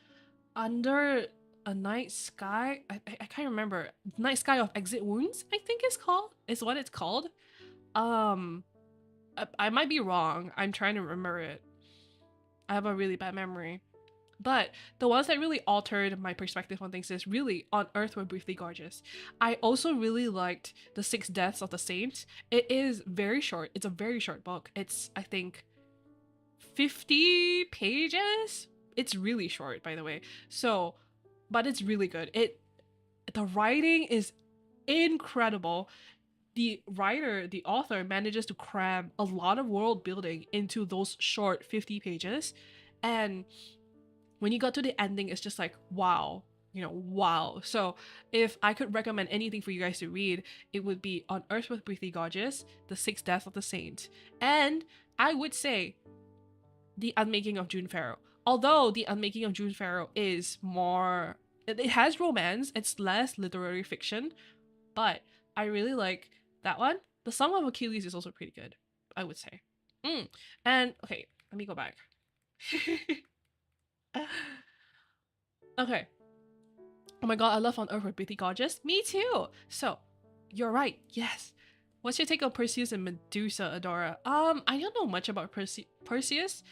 Under a Night Sky. I can't remember. Night Sky of Exit Wounds, I think it's called. Is what it's called. Um, I might be wrong. I'm trying to remember it. I have a really bad memory. But the ones that really altered my perspective on things is really On Earth We're Briefly Gorgeous. I also really liked The Six Deaths of the Saints. It is very short. It's a very short book. It's, I think, 50 pages. It's really short, by the way. So, but it's really good. The writing is incredible. The writer, the author, manages to cram a lot of world building into those short 50 pages. And when you got to the ending, it's just like, wow, wow. So if I could recommend anything for you guys to read, it would be On Earth with Briefly Gorgeous, The Six Deaths of the Saint, and I would say The Unmaking of June Farrow. Although The Unmaking of June Farrow is more, it has romance, it's less literary fiction, but I really like that one. The Song of Achilles is also pretty good, I would say. And okay, let me go back. Okay. Oh my god, I love On Earth with Briefly Gorgeous. Me too. So, you're right. Yes. What's your take on Perseus and Medusa, Adora? I don't know much about Perseus,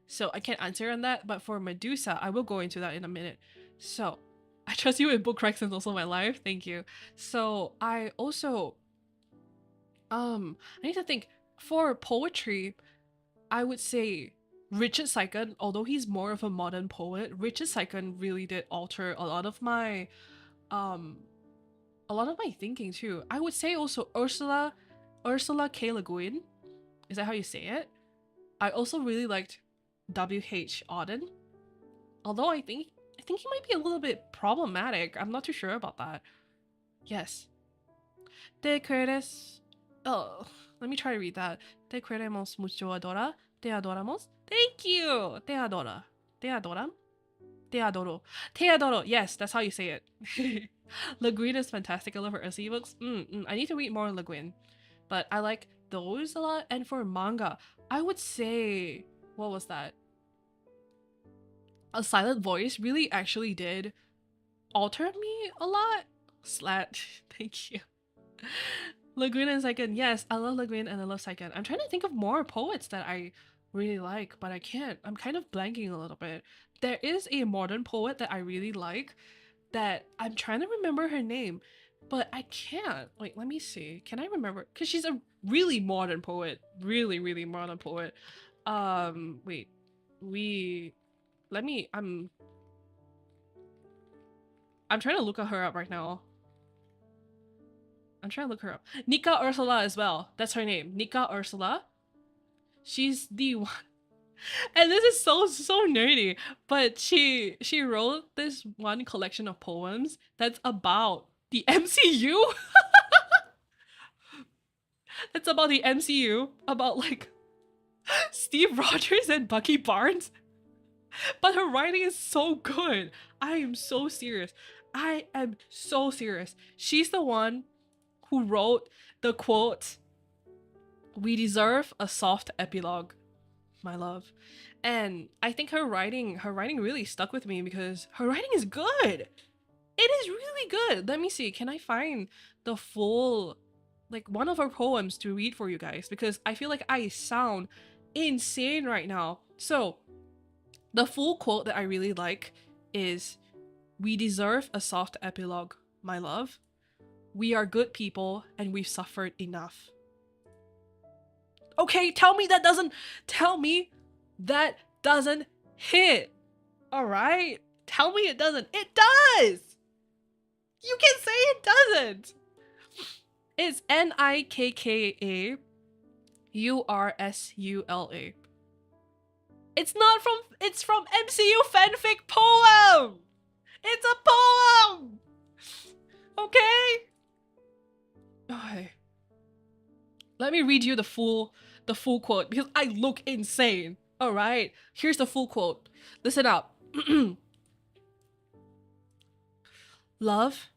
so I can't answer on that. But for Medusa, I will go into that in a minute. So, I trust you with book corrections also my life. Thank you. So, I also, I need to think. For poetry, I would say Richard Syken, although he's more of a modern poet, Richard Syken really did alter um a lot of my thinking too. I would say also Ursula K. Le Guin. Is that how you say it? I also really liked W.H. Auden. Although I think he might be a little bit problematic. I'm not too sure about that. Yes. Te quieres. Oh, let me try to read that. Te queremos mucho, Adora. Te adoramos. Thank you. Te adora. Te adoram. Te adoro. Te adoro. Yes, that's how you say it. Le Guin is fantastic. I love her essay books. I need to read more Le Guin. But I like those a lot. And for manga, I would say, what was that? A Silent Voice really actually did alter me a lot. Slat. Thank you. Le Guin and Saiken. Yes, I love Le Guin and I love Saiken. I'm trying to think of more poets that I really like, but I can't. I'm kind of blanking a little bit. There is a modern poet that I really like that I'm trying to remember her name, but I can't. Wait, let me see. Can I remember? Because she's a really modern poet. Really, really modern poet. Wait. Let me, I'm trying to look at her up right now. I'm trying to look her up. Nika Ursula as well. That's her name. Nika Ursula. She's the one. And this is so nerdy, but she wrote this one collection of poems that's about the MCU. It's about the MCU, about like Steve Rogers and Bucky Barnes. But her writing is so good. I am so serious. I am so serious. She's the one who wrote the quote, "We deserve a soft epilogue, my love." And I think her writing really stuck with me because her writing is good. It is really good. Let me see. Can I find the full, like, one of her poems to read for you guys? Because I feel like I sound insane right now. So, the full quote that I really like is, "We deserve a soft epilogue, my love. We are good people and we've suffered enough." Okay, tell me that doesn't hit. All right? Tell me it doesn't. It does. You can say it doesn't. It's Nikkasula. It's from MCU fanfic poem. It's a poem. Okay? Okay. Let me read you the full quote because I look insane. All right. Here's the full quote. Listen up. Love,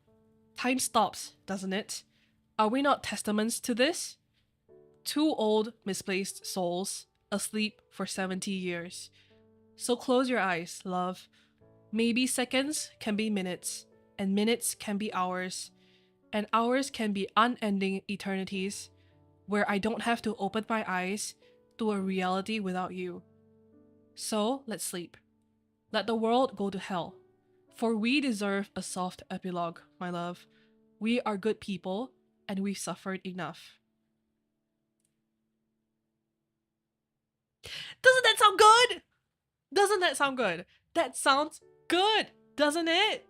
time stops, doesn't it? Are we not testaments to this? Two old, misplaced souls, asleep for 70 years. So close your eyes, love. Maybe seconds can be minutes, and minutes can be hours, and hours can be unending eternities, where I don't have to open my eyes to a reality without you. So let's sleep. Let the world go to hell. For we deserve a soft epilogue, my love. We are good people, and we've suffered enough. Doesn't that sound good? Doesn't that sound good? That sounds good, doesn't it?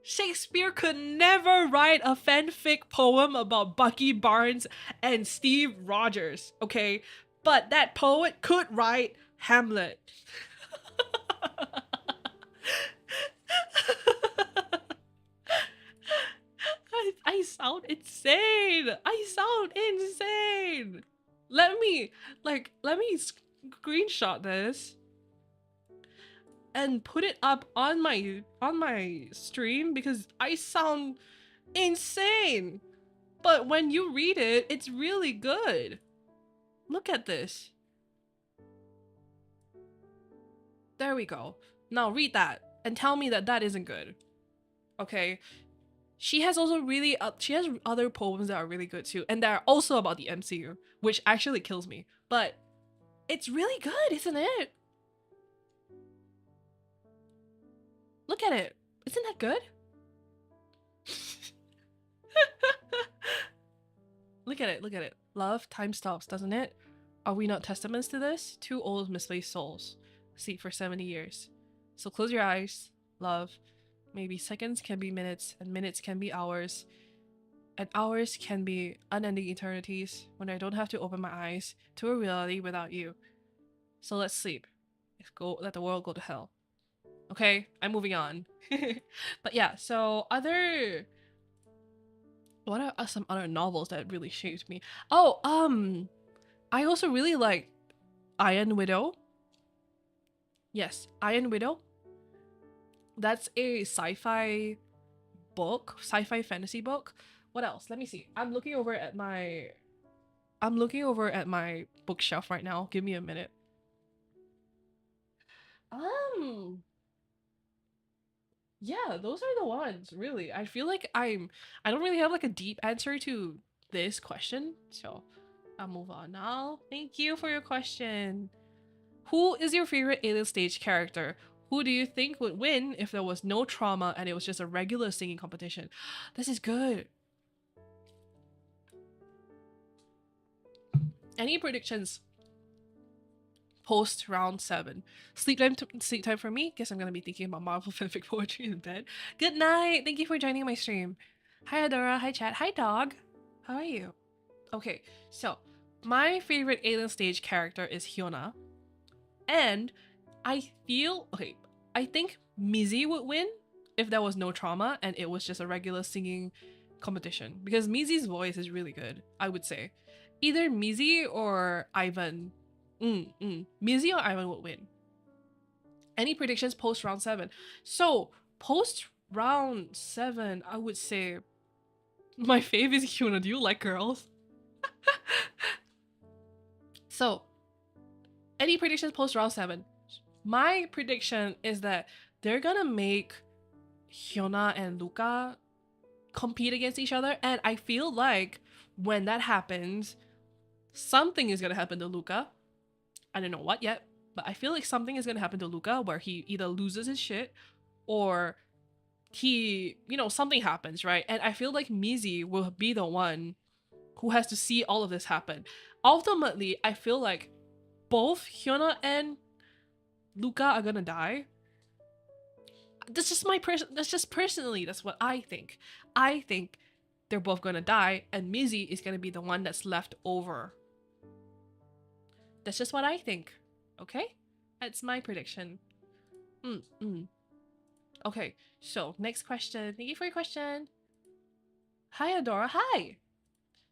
Shakespeare could never write a fanfic poem about Bucky Barnes and Steve Rogers, okay? But that poet could write Hamlet. I sound insane. I sound insane. Let me screenshot this and put it up on my stream because I sound insane. But when you read it, it's really good. Look at this. There we go. Now read that and tell me that that isn't good. Okay. She has also really she has other poems that are really good too, and that are also about the MCU, which actually kills me. But it's really good, isn't it? Look at it. Isn't that good? Look at it. Look at it. Love, time stops, doesn't it? Are we not testaments to this? Two old misplaced souls, sleep for 70 years. So close your eyes, love. Maybe seconds can be minutes, and minutes can be hours, and hours can be unending eternities when I don't have to open my eyes to a reality without you. So let's sleep. Let the world go to hell. Okay, I'm moving on. But yeah, so what are some other novels that really shaped me? Oh, I also really like Iron Widow. Yes, Iron Widow. That's a sci-fi book, sci-fi fantasy book. What else? Let me see. I'm looking over at my bookshelf right now. Give me a minute. Yeah, those are the ones, really. I feel like I don't really have like a deep answer to this question, so I'll move on now. Thank you for your question. Who is your favorite alien stage character? Who do you think would win if there was no trauma and it was just a regular singing competition? This is good. Any predictions post round 7? Sleep time for me. Guess I'm gonna be thinking about Marvel fanfic poetry in bed. Good night. Thank you for joining my stream. Hi Adora. Hi chat. Hi dog. How are you? Okay, so my favorite alien stage character is Hyuna. And I feel, okay, I think Mizi would win if there was no trauma and it was just a regular singing competition. Because Mizi's voice is really good, I would say. Either Mizi or Ivan. Mizi or Ivan would win. Any predictions post round 7? So, post round 7, I would say my fave is Hyuna. Do you like girls? So, any predictions post round 7? My prediction is that they're gonna make Hyuna and Luca compete against each other, and I feel like when that happens, something is gonna happen to Luca. I don't know what yet, but I feel like something is gonna happen to Luca where he either loses his shit or he, something happens, right? And I feel like Mizi will be the one who has to see all of this happen. Ultimately, I feel like both Hyuna and Luca are gonna die. That's just personally, that's what I think. I think they're both gonna die, and Mizi is gonna be the one that's left over. That's just what I think. Okay? That's my prediction. Okay, so next question. Thank you for your question. Hi, Adora. Hi.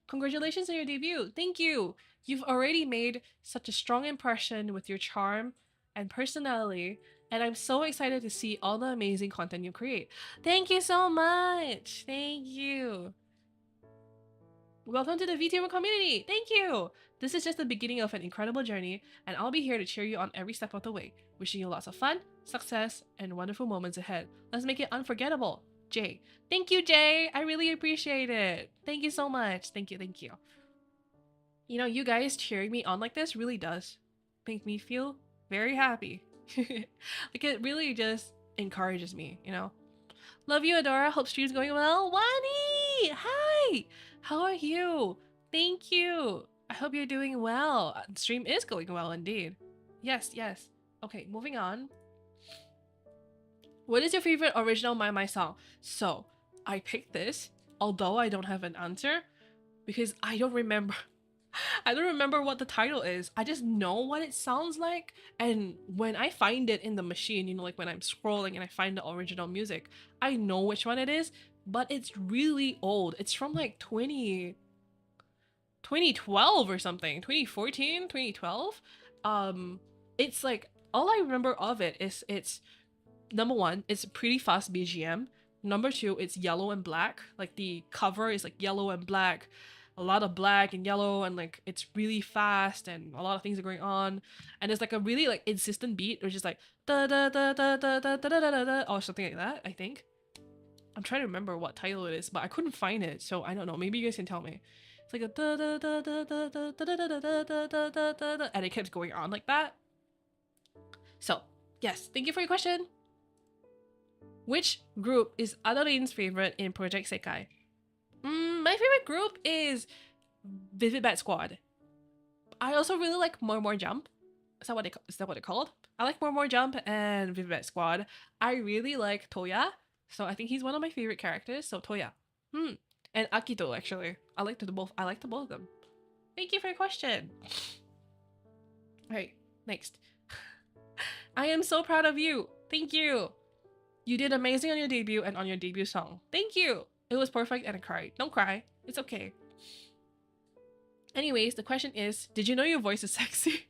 Congratulations on your debut. Thank you. You've already made such a strong impression with your charm and personality, and I'm so excited to see all the amazing content you create. Thank you so much. Thank you. Welcome to the VTuber community. Thank you. This is just the beginning of an incredible journey, and I'll be here to cheer you on every step of the way. Wishing you lots of fun, success, and wonderful moments ahead. Let's make it unforgettable. Jay. Thank you, Jay. I really appreciate it. Thank you so much. Thank you. Thank you. You guys cheering me on like this really does make me feel very happy. Like, it really just encourages me, Love you, Adora. Hope stream's going well. Wani! Hi! How are you? Thank you. I hope you're doing well. Stream is going well indeed. Yes, yes. Okay, moving on. What is your favorite original My song? So, I picked this, although I don't have an answer, because I don't remember. I don't remember what the title is. I just know what it sounds like, and when I find it in the machine, like when I'm scrolling and I find the original music, I know which one it is, but it's really old. It's from like 2012 or something. 2014, 2012. It's like, all I remember of it is it's number one, it's a pretty fast BGM. Number two, it's yellow and black. Like, the cover is like yellow and black. A lot of black and yellow, and like it's really fast and a lot of things are going on, and there's like a really like insistent beat which is like da da da da da da da da da da or something like that. I think I'm trying to remember what title it is, but I couldn't find it, so I don't know. Maybe you guys can tell me. It's like a da da da da da da da da da da da da da da, and it keeps going on like that. So yes, thank you for your question. Which group is Adorin's favorite in Project Sekai? My favorite group is Vivid Bat Squad. I also really like More Jump. Is that what they're called? I like More Jump and Vivid Bat Squad. I really like Toya, so I think he's one of my favorite characters. So Toya, and Akito actually. I like the both. of them. Thank you for your question. All right, next. I am so proud of you. Thank you. You did amazing on your debut and on your debut song. Thank you. It was perfect and I cried. Don't cry. It's okay. Anyways, the question is, did you know your voice is sexy?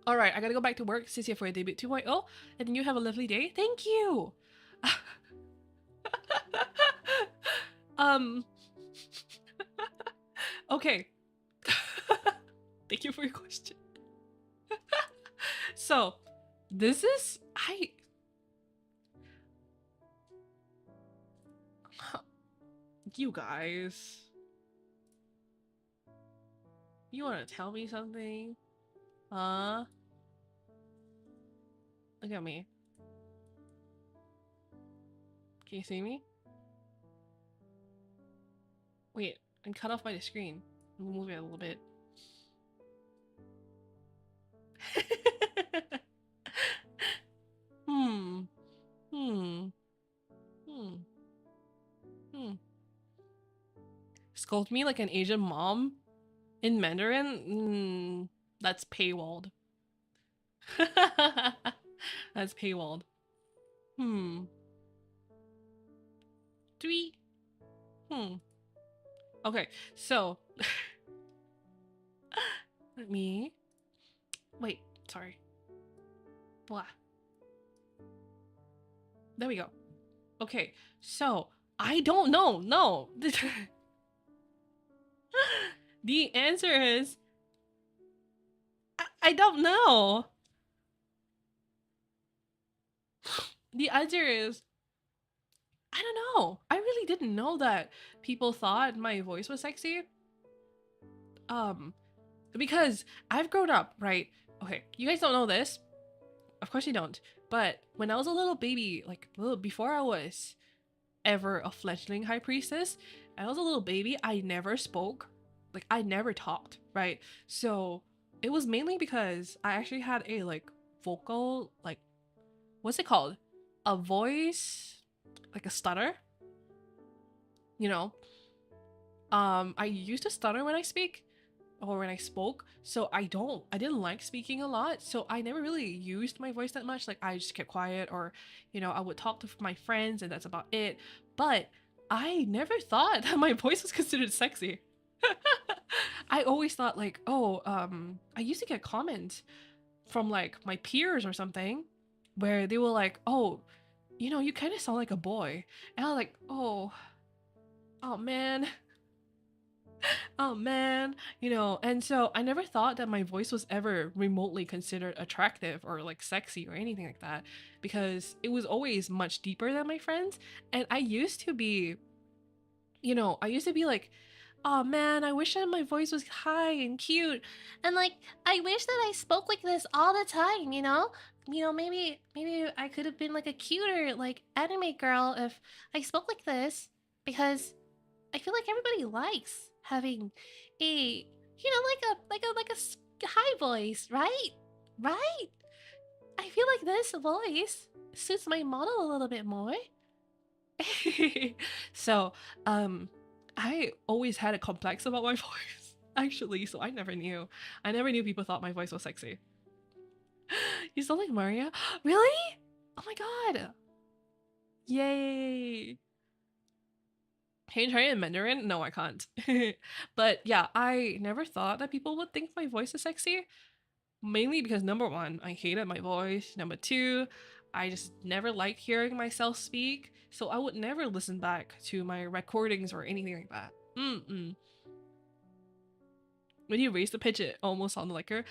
Alright, I gotta go back to work. Sis here for your debut 2.0. And then you have a lovely day. Thank you! Okay. Thank you for your question. So, this is... You guys... You wanna tell me something? Huh? Look at me. Can you see me? Wait, I'm cut off by the screen. I'm gonna move it a little bit. scold me like an Asian mom in Mandarin, that's paywalled. That's paywalled. Hmm. Three. Hmm. Okay, so let me wait. Sorry. Blah. There we go. Okay, so I don't know. No. The answer is I don't know. The answer is I don't know. I really didn't know that people thought my voice was sexy. Um, because I've grown up, right? Okay, you guys don't know this. Of course you don't. But when I was a little baby, like before I was ever a fledgling high priestess, I was a little baby. I never spoke. Like I never talked, right? So it was mainly because I actually had a like vocal, like what's it called? A voice, like a stutter, you know. I used to stutter when I speak or when I spoke, so I didn't like speaking a lot, so I never really used my voice that much. Like I just kept quiet, or I would talk to my friends and that's about it. But I never thought that my voice was considered sexy. I always thought like, oh, I used to get comments from like my peers or something where they were like, oh, you kind of sound like a boy. And I was like, oh man, oh man, and so I never thought that my voice was ever remotely considered attractive or like sexy or anything like that, because it was always much deeper than my friends. And I used to be, like, oh man, I wish that my voice was high and cute. And like, I wish that I spoke like this all the time, maybe I could have been like a cuter, like anime girl if I spoke like this, because I feel like everybody likes having a, high voice, right? Right? I feel like this voice suits my model a little bit more. So, I always had a complex about my voice, actually, so I never knew. I never knew people thought my voice was sexy. You sound like Maria? Really? Oh my god. Yay. Can you try it in Mandarin? No, I can't. But yeah, I never thought that people would think my voice is sexy. Mainly because number one, I hated my voice. Number two, I just never liked hearing myself speak. So I would never listen back to my recordings or anything like that. Mm-mm. When you raise the pitch, it almost sounded like her.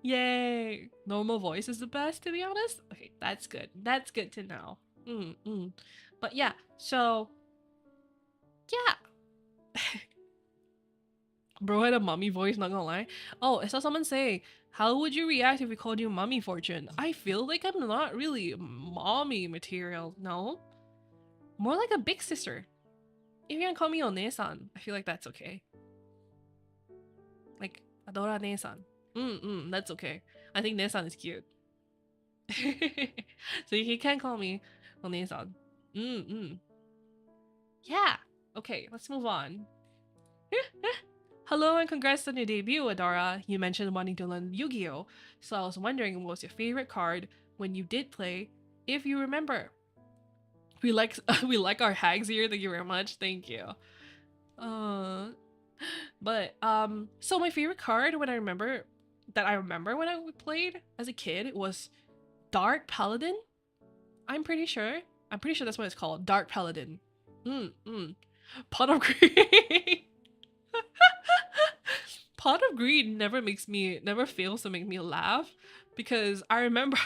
Yay! Normal voice is the best, to be honest. Okay, that's good. That's good to know. Mm-mm. But yeah, so yeah. Bro had a mommy voice, not gonna lie. Oh, I saw someone say, how would you react if we called you Mommy Fortune? I feel like I'm not really mommy material, no? More like a big sister. If you're gonna call me Onesan, I feel like that's okay. Like, Adora Nesan. That's okay. I think Nesan is cute. So you can call me Onesan. Yeah. Okay, let's move on. Hello and congrats on your debut, Adora. You mentioned wanting to learn Yu-Gi-Oh! So I was wondering what was your favorite card when you did play, if you remember. We like we like our hags here, thank you very much. Thank you. But so my favorite card when I remember when I played as a kid was Dark Paladin. I'm pretty sure that's what it's called. Dark Paladin. Pot of Greed. Pot of Greed never fails to make me laugh, because I remember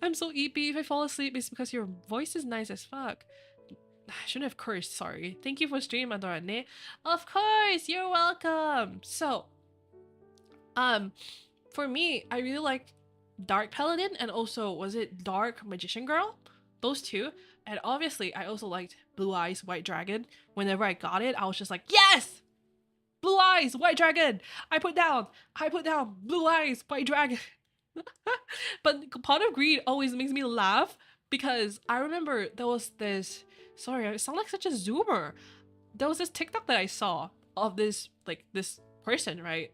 I'm so eepy if I fall asleep. It's because your voice is nice as fuck. I shouldn't have cursed, sorry. Thank you for stream, Adora. Of course, you're welcome. So, for me, I really like Dark Paladin, and also, was it Dark Magician Girl? Those two. And obviously, I also liked Blue Eyes White Dragon. Whenever I got it, I was just like, yes! Blue Eyes White Dragon! I put down Blue Eyes White Dragon. But Pot of Greed always makes me laugh because I remember there was this. Sorry, I sound like such a zoomer. There was this TikTok that I saw of this person, right?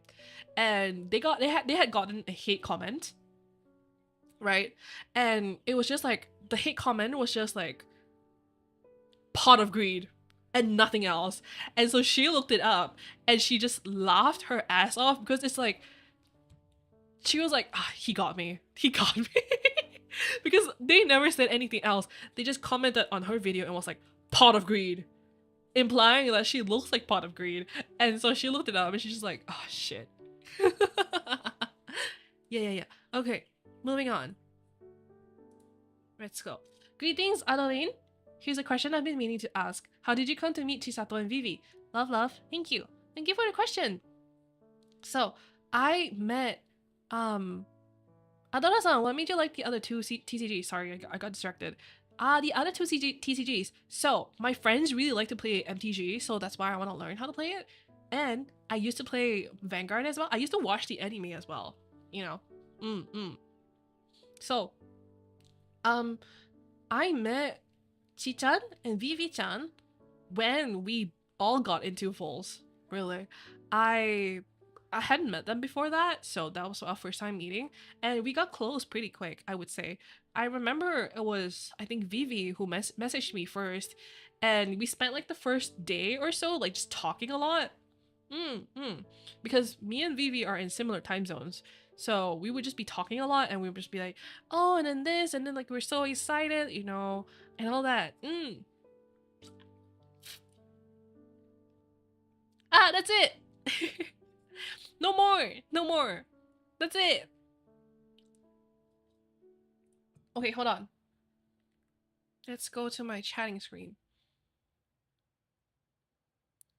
And they had gotten a hate comment, right? And it was just like the hate comment was just like pot of greed and nothing else. And so she looked it up and she just laughed her ass off because it's like she was like, ah, he got me. He got me. Because they never said anything else. They just commented on her video and was like, pot of greed. Implying that she looks like pot of greed. And so she looked it up and she's just like, oh shit. Yeah. Okay, moving on. Let's go. Greetings, Adeline. Here's a question I've been meaning to ask. How did you come to meet Chisato and Vivi? Love. Thank you. Thank you for the question. So, I met, Adora-san, what made you like the other two TCGs? Sorry, I got distracted. The other two TCGs. So, my friends really like to play MTG, so that's why I want to learn how to play it. And I used to play Vanguard as well. I used to watch the anime as well. You know. So, I met Chi-chan and Vivi-chan when we all got into VOLs. Really. I hadn't met them before that, so that was our first time meeting. And we got close pretty quick, I would say. I remember it was, I think, Vivi who messaged me first. And we spent like the first day or so, like just talking a lot. Because me and Vivi are in similar time zones. So we would just be talking a lot and we would just be like, oh, and then this, and then like we're so excited, you know, and all that. Ah, that's it. No more. That's it. Okay, hold on. Let's go to my chatting screen.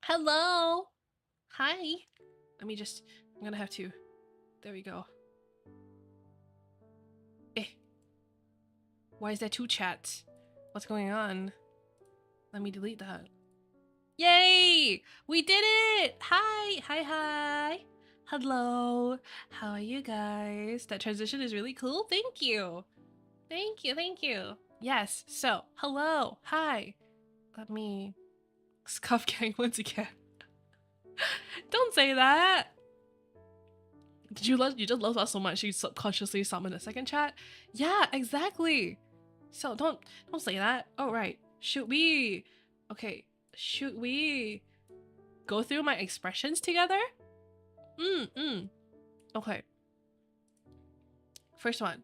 Hello. Hi. Let me just, I'm gonna have to, there we go. Why is there two chats? What's going on? Let me delete that. Yay! We did it! Hi! Hello! How are you guys? That transition is really cool. Thank you! Thank you! Yes, so, hello! Hi! Let me... Scuff gang once again. Don't say that! Did you just love us so much you subconsciously summoned a second chat? Yeah, exactly! So, don't say that. Oh, right. Should we... Okay. Should we go through my expressions together? Okay. First one.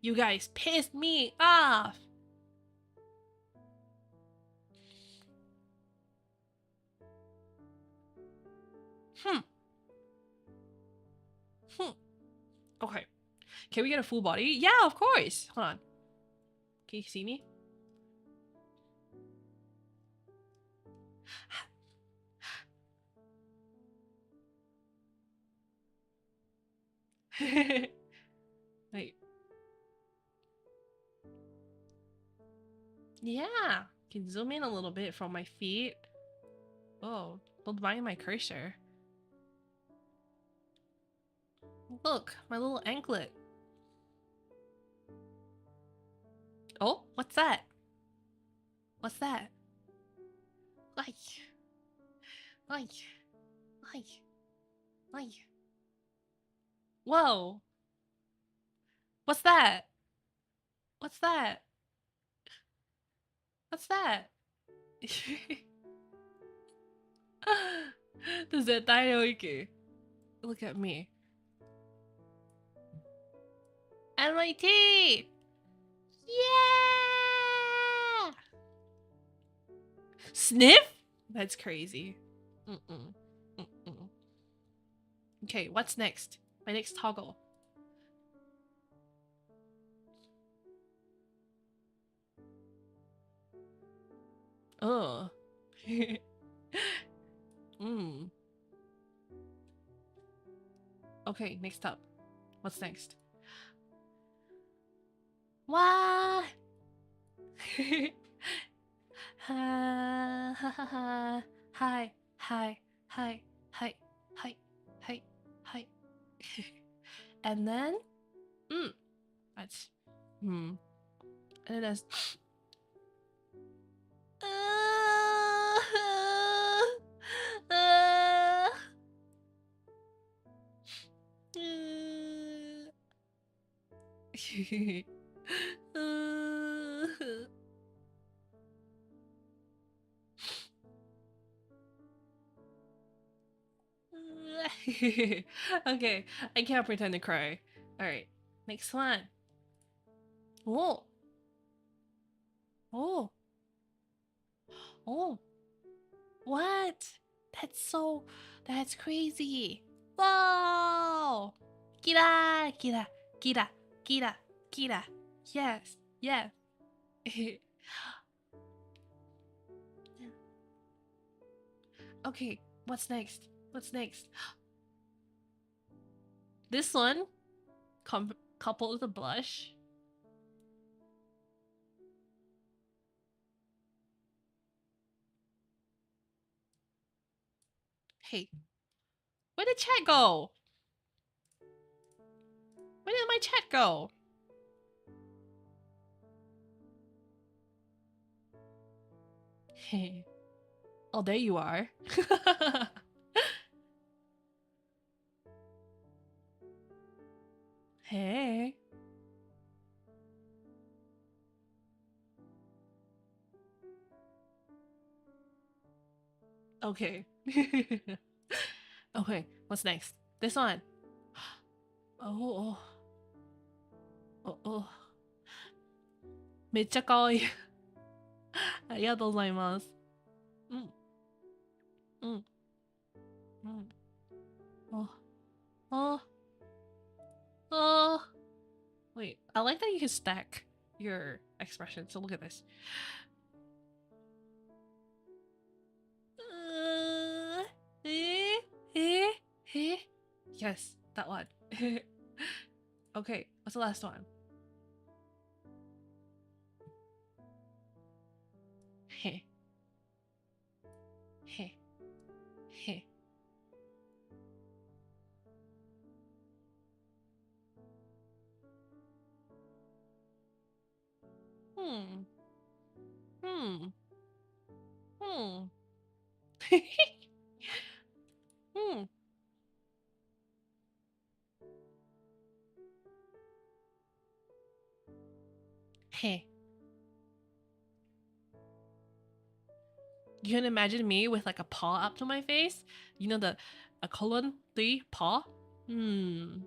You guys pissed me off. Okay. Can we get a full body? Yeah, of course. Hold on. Can you see me? Wait. Yeah. Can zoom in a little bit from my feet. Oh, don't mind my cursor. Look, my little anklet. Oh, what's that? What's that? Like. Whoa. What's that? What's that? What's that? Does that die? Look at me. NYT! Yeah! Sniff? That's crazy. Okay, what's next? My next toggle. Oh. Okay, next up. What's next? What? Hi, hi, hi, hi, hi, hi, hi. And then, that's, and then there's, okay, I can't pretend to cry. All right, next one. Oh, oh, oh, what? That's crazy. Whoa! Kira, kira, kira, kira, kira. Yes, yes. Okay, what's next? What's next? This one, coupled with a blush. Hey, where did chat go? Where did my chat go? Hey. Oh, there you are. Hey. Okay. Okay, what's next? This one. Oh, oh, oh, oh. めっちゃ可愛い。ありがとうございます。うん、うん、うん。Oh, oh, oh. Wait, I like that you can stack your expressions. So look at this. Eh, eh, eh. Yes, that one. Okay, what's the last one? Heh. Heh. Heh. Hmm. Hmm. Hmm. Hmm. Hey. You can imagine me with like a paw up to my face. You know the a colon 3 paw? Hmm.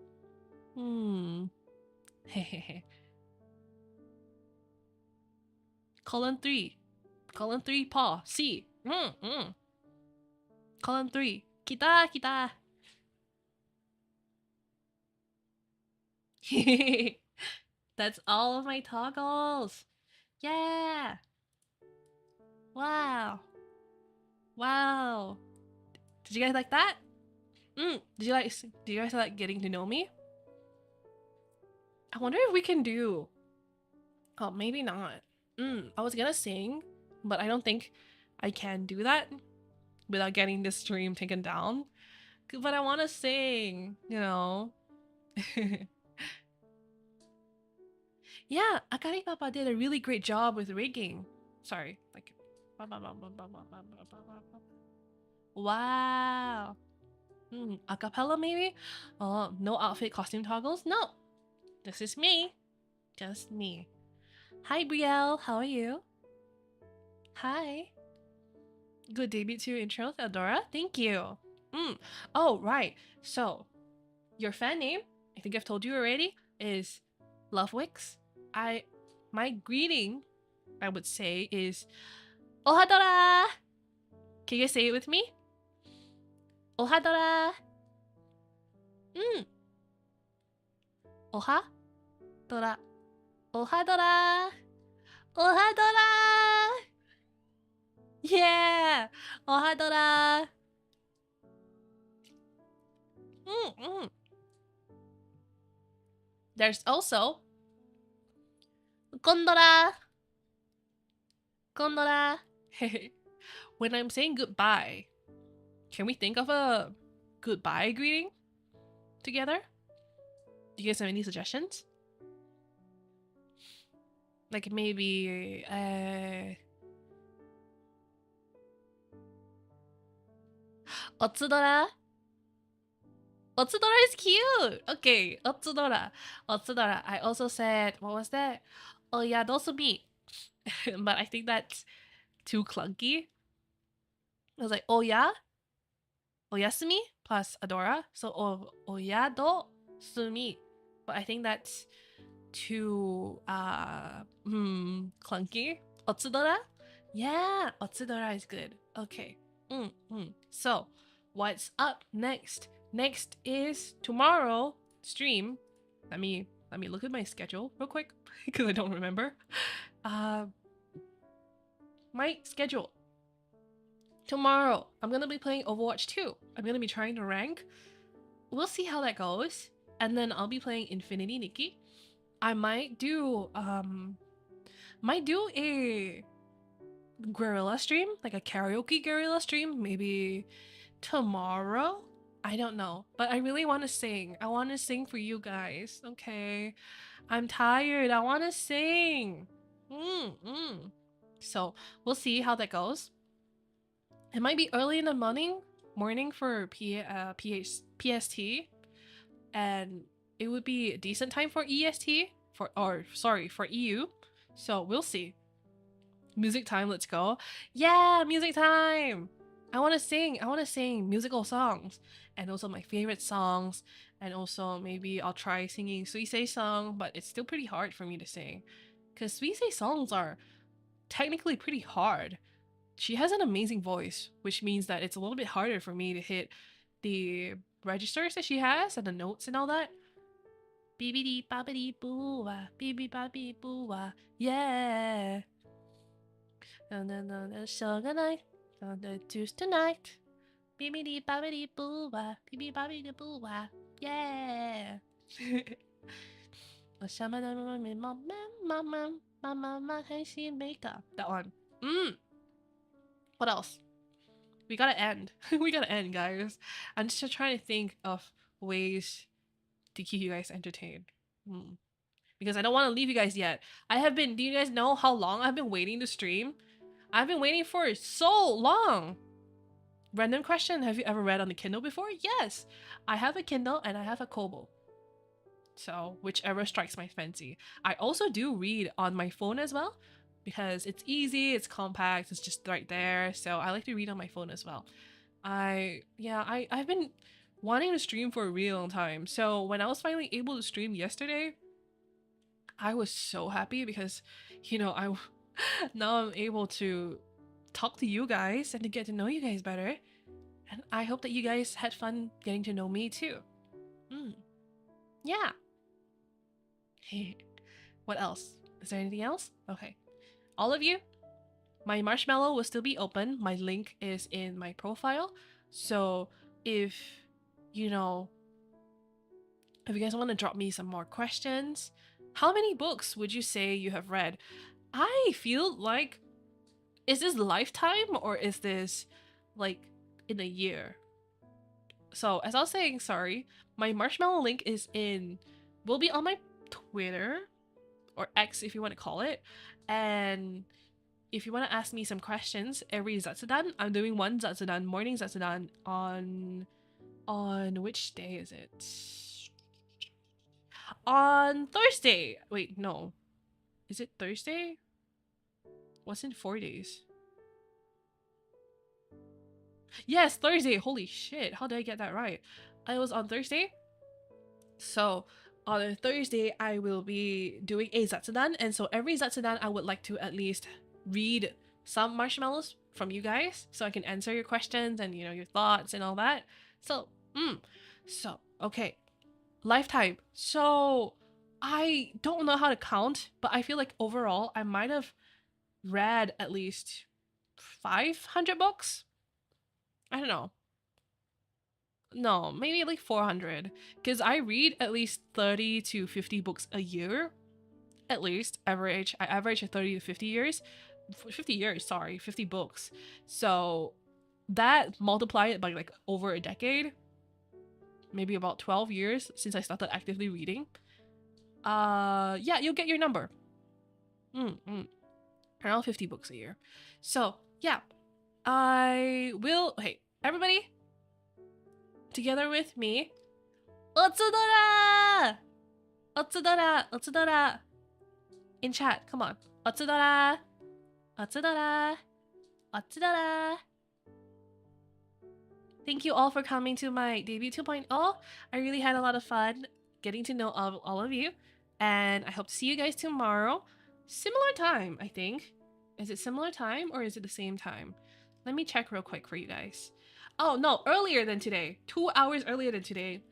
Hmm. Hehehe. Colon 3. Colon 3 paw. C. Colon 3. Kita kita. That's all of my toggles. Yeah. Wow. Wow. Did you guys like that? Did you guys like getting to know me? I wonder if we can do. Oh, maybe not. I was gonna sing, but I don't think I can do that without getting this stream taken down. But I want to sing, you know. Yeah, Akari Papa did a really great job with rigging. Sorry, like. Wow. Acapella maybe? Oh, no outfit costume toggles? No. This is me. Just me. Hi, Brielle. How are you? Hi. Good debut to your intro, Adora. Thank you. Oh, right. So, your fan name, I think I've told you already, is Lovewix. My greeting, I would say, is Ohadora. Can you say it with me? Ohadora. Oha Dora. Ohadora. Ohadora. Yeah. Ohadora. There's also Gondora. Gondora. when I'm saying goodbye, can we think of a goodbye greeting together? Do you guys have any suggestions? Like maybe Otsudora? Otsudora is cute. Okay, Otsudora. Otsudora. I also said, what was that? Oh yeah, those are me. But I think that's too clunky. I was like, oh yeah, oyasumi plus Adora. So oyado sumi. But I think that's too clunky. Otsudora? Yeah, Otsudora is good. Okay. So, what's up next? Next is tomorrow stream. Let me look at my schedule real quick because I don't remember. My schedule. Tomorrow, I'm gonna be playing Overwatch 2. I'm gonna be trying to rank. We'll see how that goes. And then I'll be playing Infinity Nikki. I might do a guerrilla stream, like a karaoke guerrilla stream, maybe tomorrow. I don't know, but I really want to sing. I want to sing for you guys. Okay, I'm tired. I want to sing. So we'll see how that goes. It might be early in the morning for PST, and it would be a decent time for EST for EU. So we'll see. Music time, let's go. Yeah, music time. I want to sing musical songs, and also my favorite songs, and also maybe I'll try singing Suisei song, but it's still pretty hard for me to sing because Suisei songs are technically pretty hard. She has an amazing voice, which means that it's a little bit harder for me to hit the registers that she has and the notes and all that. Bibidi babidi boo bibi babi boo yeah. Sugar night, the juice tonight. Bibidi babidi boo bibi babidi boo yeah. That one. What else? We gotta end. We gotta end, guys. I'm just trying to think of ways to keep you guys entertained. Because I don't want to leave you guys yet. Do you guys know how long I've been waiting to stream? I've been waiting for so long. Random question, have you ever read on the Kindle before? Yes. I have a Kindle and I have a Kobo. So whichever strikes my fancy. I also do read on my phone as well because it's easy, it's compact, it's just right there. So I like to read on my phone as well. I've been wanting to stream for a real long time. So when I was finally able to stream yesterday, I was so happy because, now I'm able to talk to you guys and to get to know you guys better. And I hope that you guys had fun getting to know me too. Yeah. What else? Is there anything else? Okay. All of you, my marshmallow will still be open. My link is in my profile. So if you guys want to drop me some more questions, how many books would you say you have read? I feel like, is this lifetime or is this like in a year? So as I was saying, sorry, my marshmallow link will be on my Twitter or X if you want to call it. And if you want to ask me some questions every Zatsudan, I'm doing one Zatsudan, morning Zatsudan on which day is it? On Thursday. Wait, no. Is it Thursday? What's in 4 days? Yes, Thursday. Holy shit. How did I get that right? It was on Thursday. So on a Thursday, I will be doing a Zatsudan. And so every Zatsudan, I would like to at least read some marshmallows from you guys so I can answer your questions and, your thoughts and all that. So, okay. Lifetime. So I don't know how to count, but I feel like overall I might have read at least 500 books. I don't know. No, maybe like 400. Because I read at least 30 to 50 books a year. At least. I average 30 to 50 years. 50 years, sorry, 50 books. So that multiply it by like over a decade, maybe about 12 years since I started actively reading. Yeah, you'll get your number. Around 50 books a year. So yeah, I will. Hey, everybody, together with me. Otsudora! Otsudora! Otsudora! In chat, come on. Otsudora! Otsudora! Otsudora! Thank you all for coming to my debut 2.0. I really had a lot of fun getting to know all of you. And I hope to see you guys tomorrow. Similar time, I think. Is it similar time or is it the same time? Let me check real quick for you guys. Oh, no, earlier than today. 2 hours earlier than today.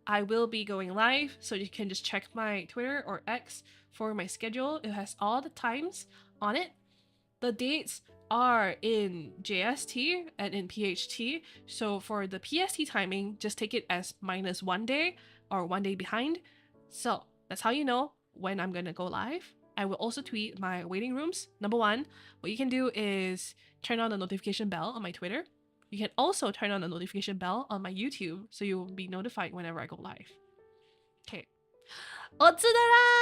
I will be going live, so you can just check my Twitter or X for my schedule. It has all the times on it. The dates are in JST and in PHT. So for the PST timing, just take it as -1 day or 1 day behind. So that's how you know when I'm gonna go live. I will also tweet my waiting rooms. Number one, what you can do is turn on the notification bell on my Twitter. You can also turn on the notification bell on my YouTube so you will be notified whenever I go live. Okay. Otsudara!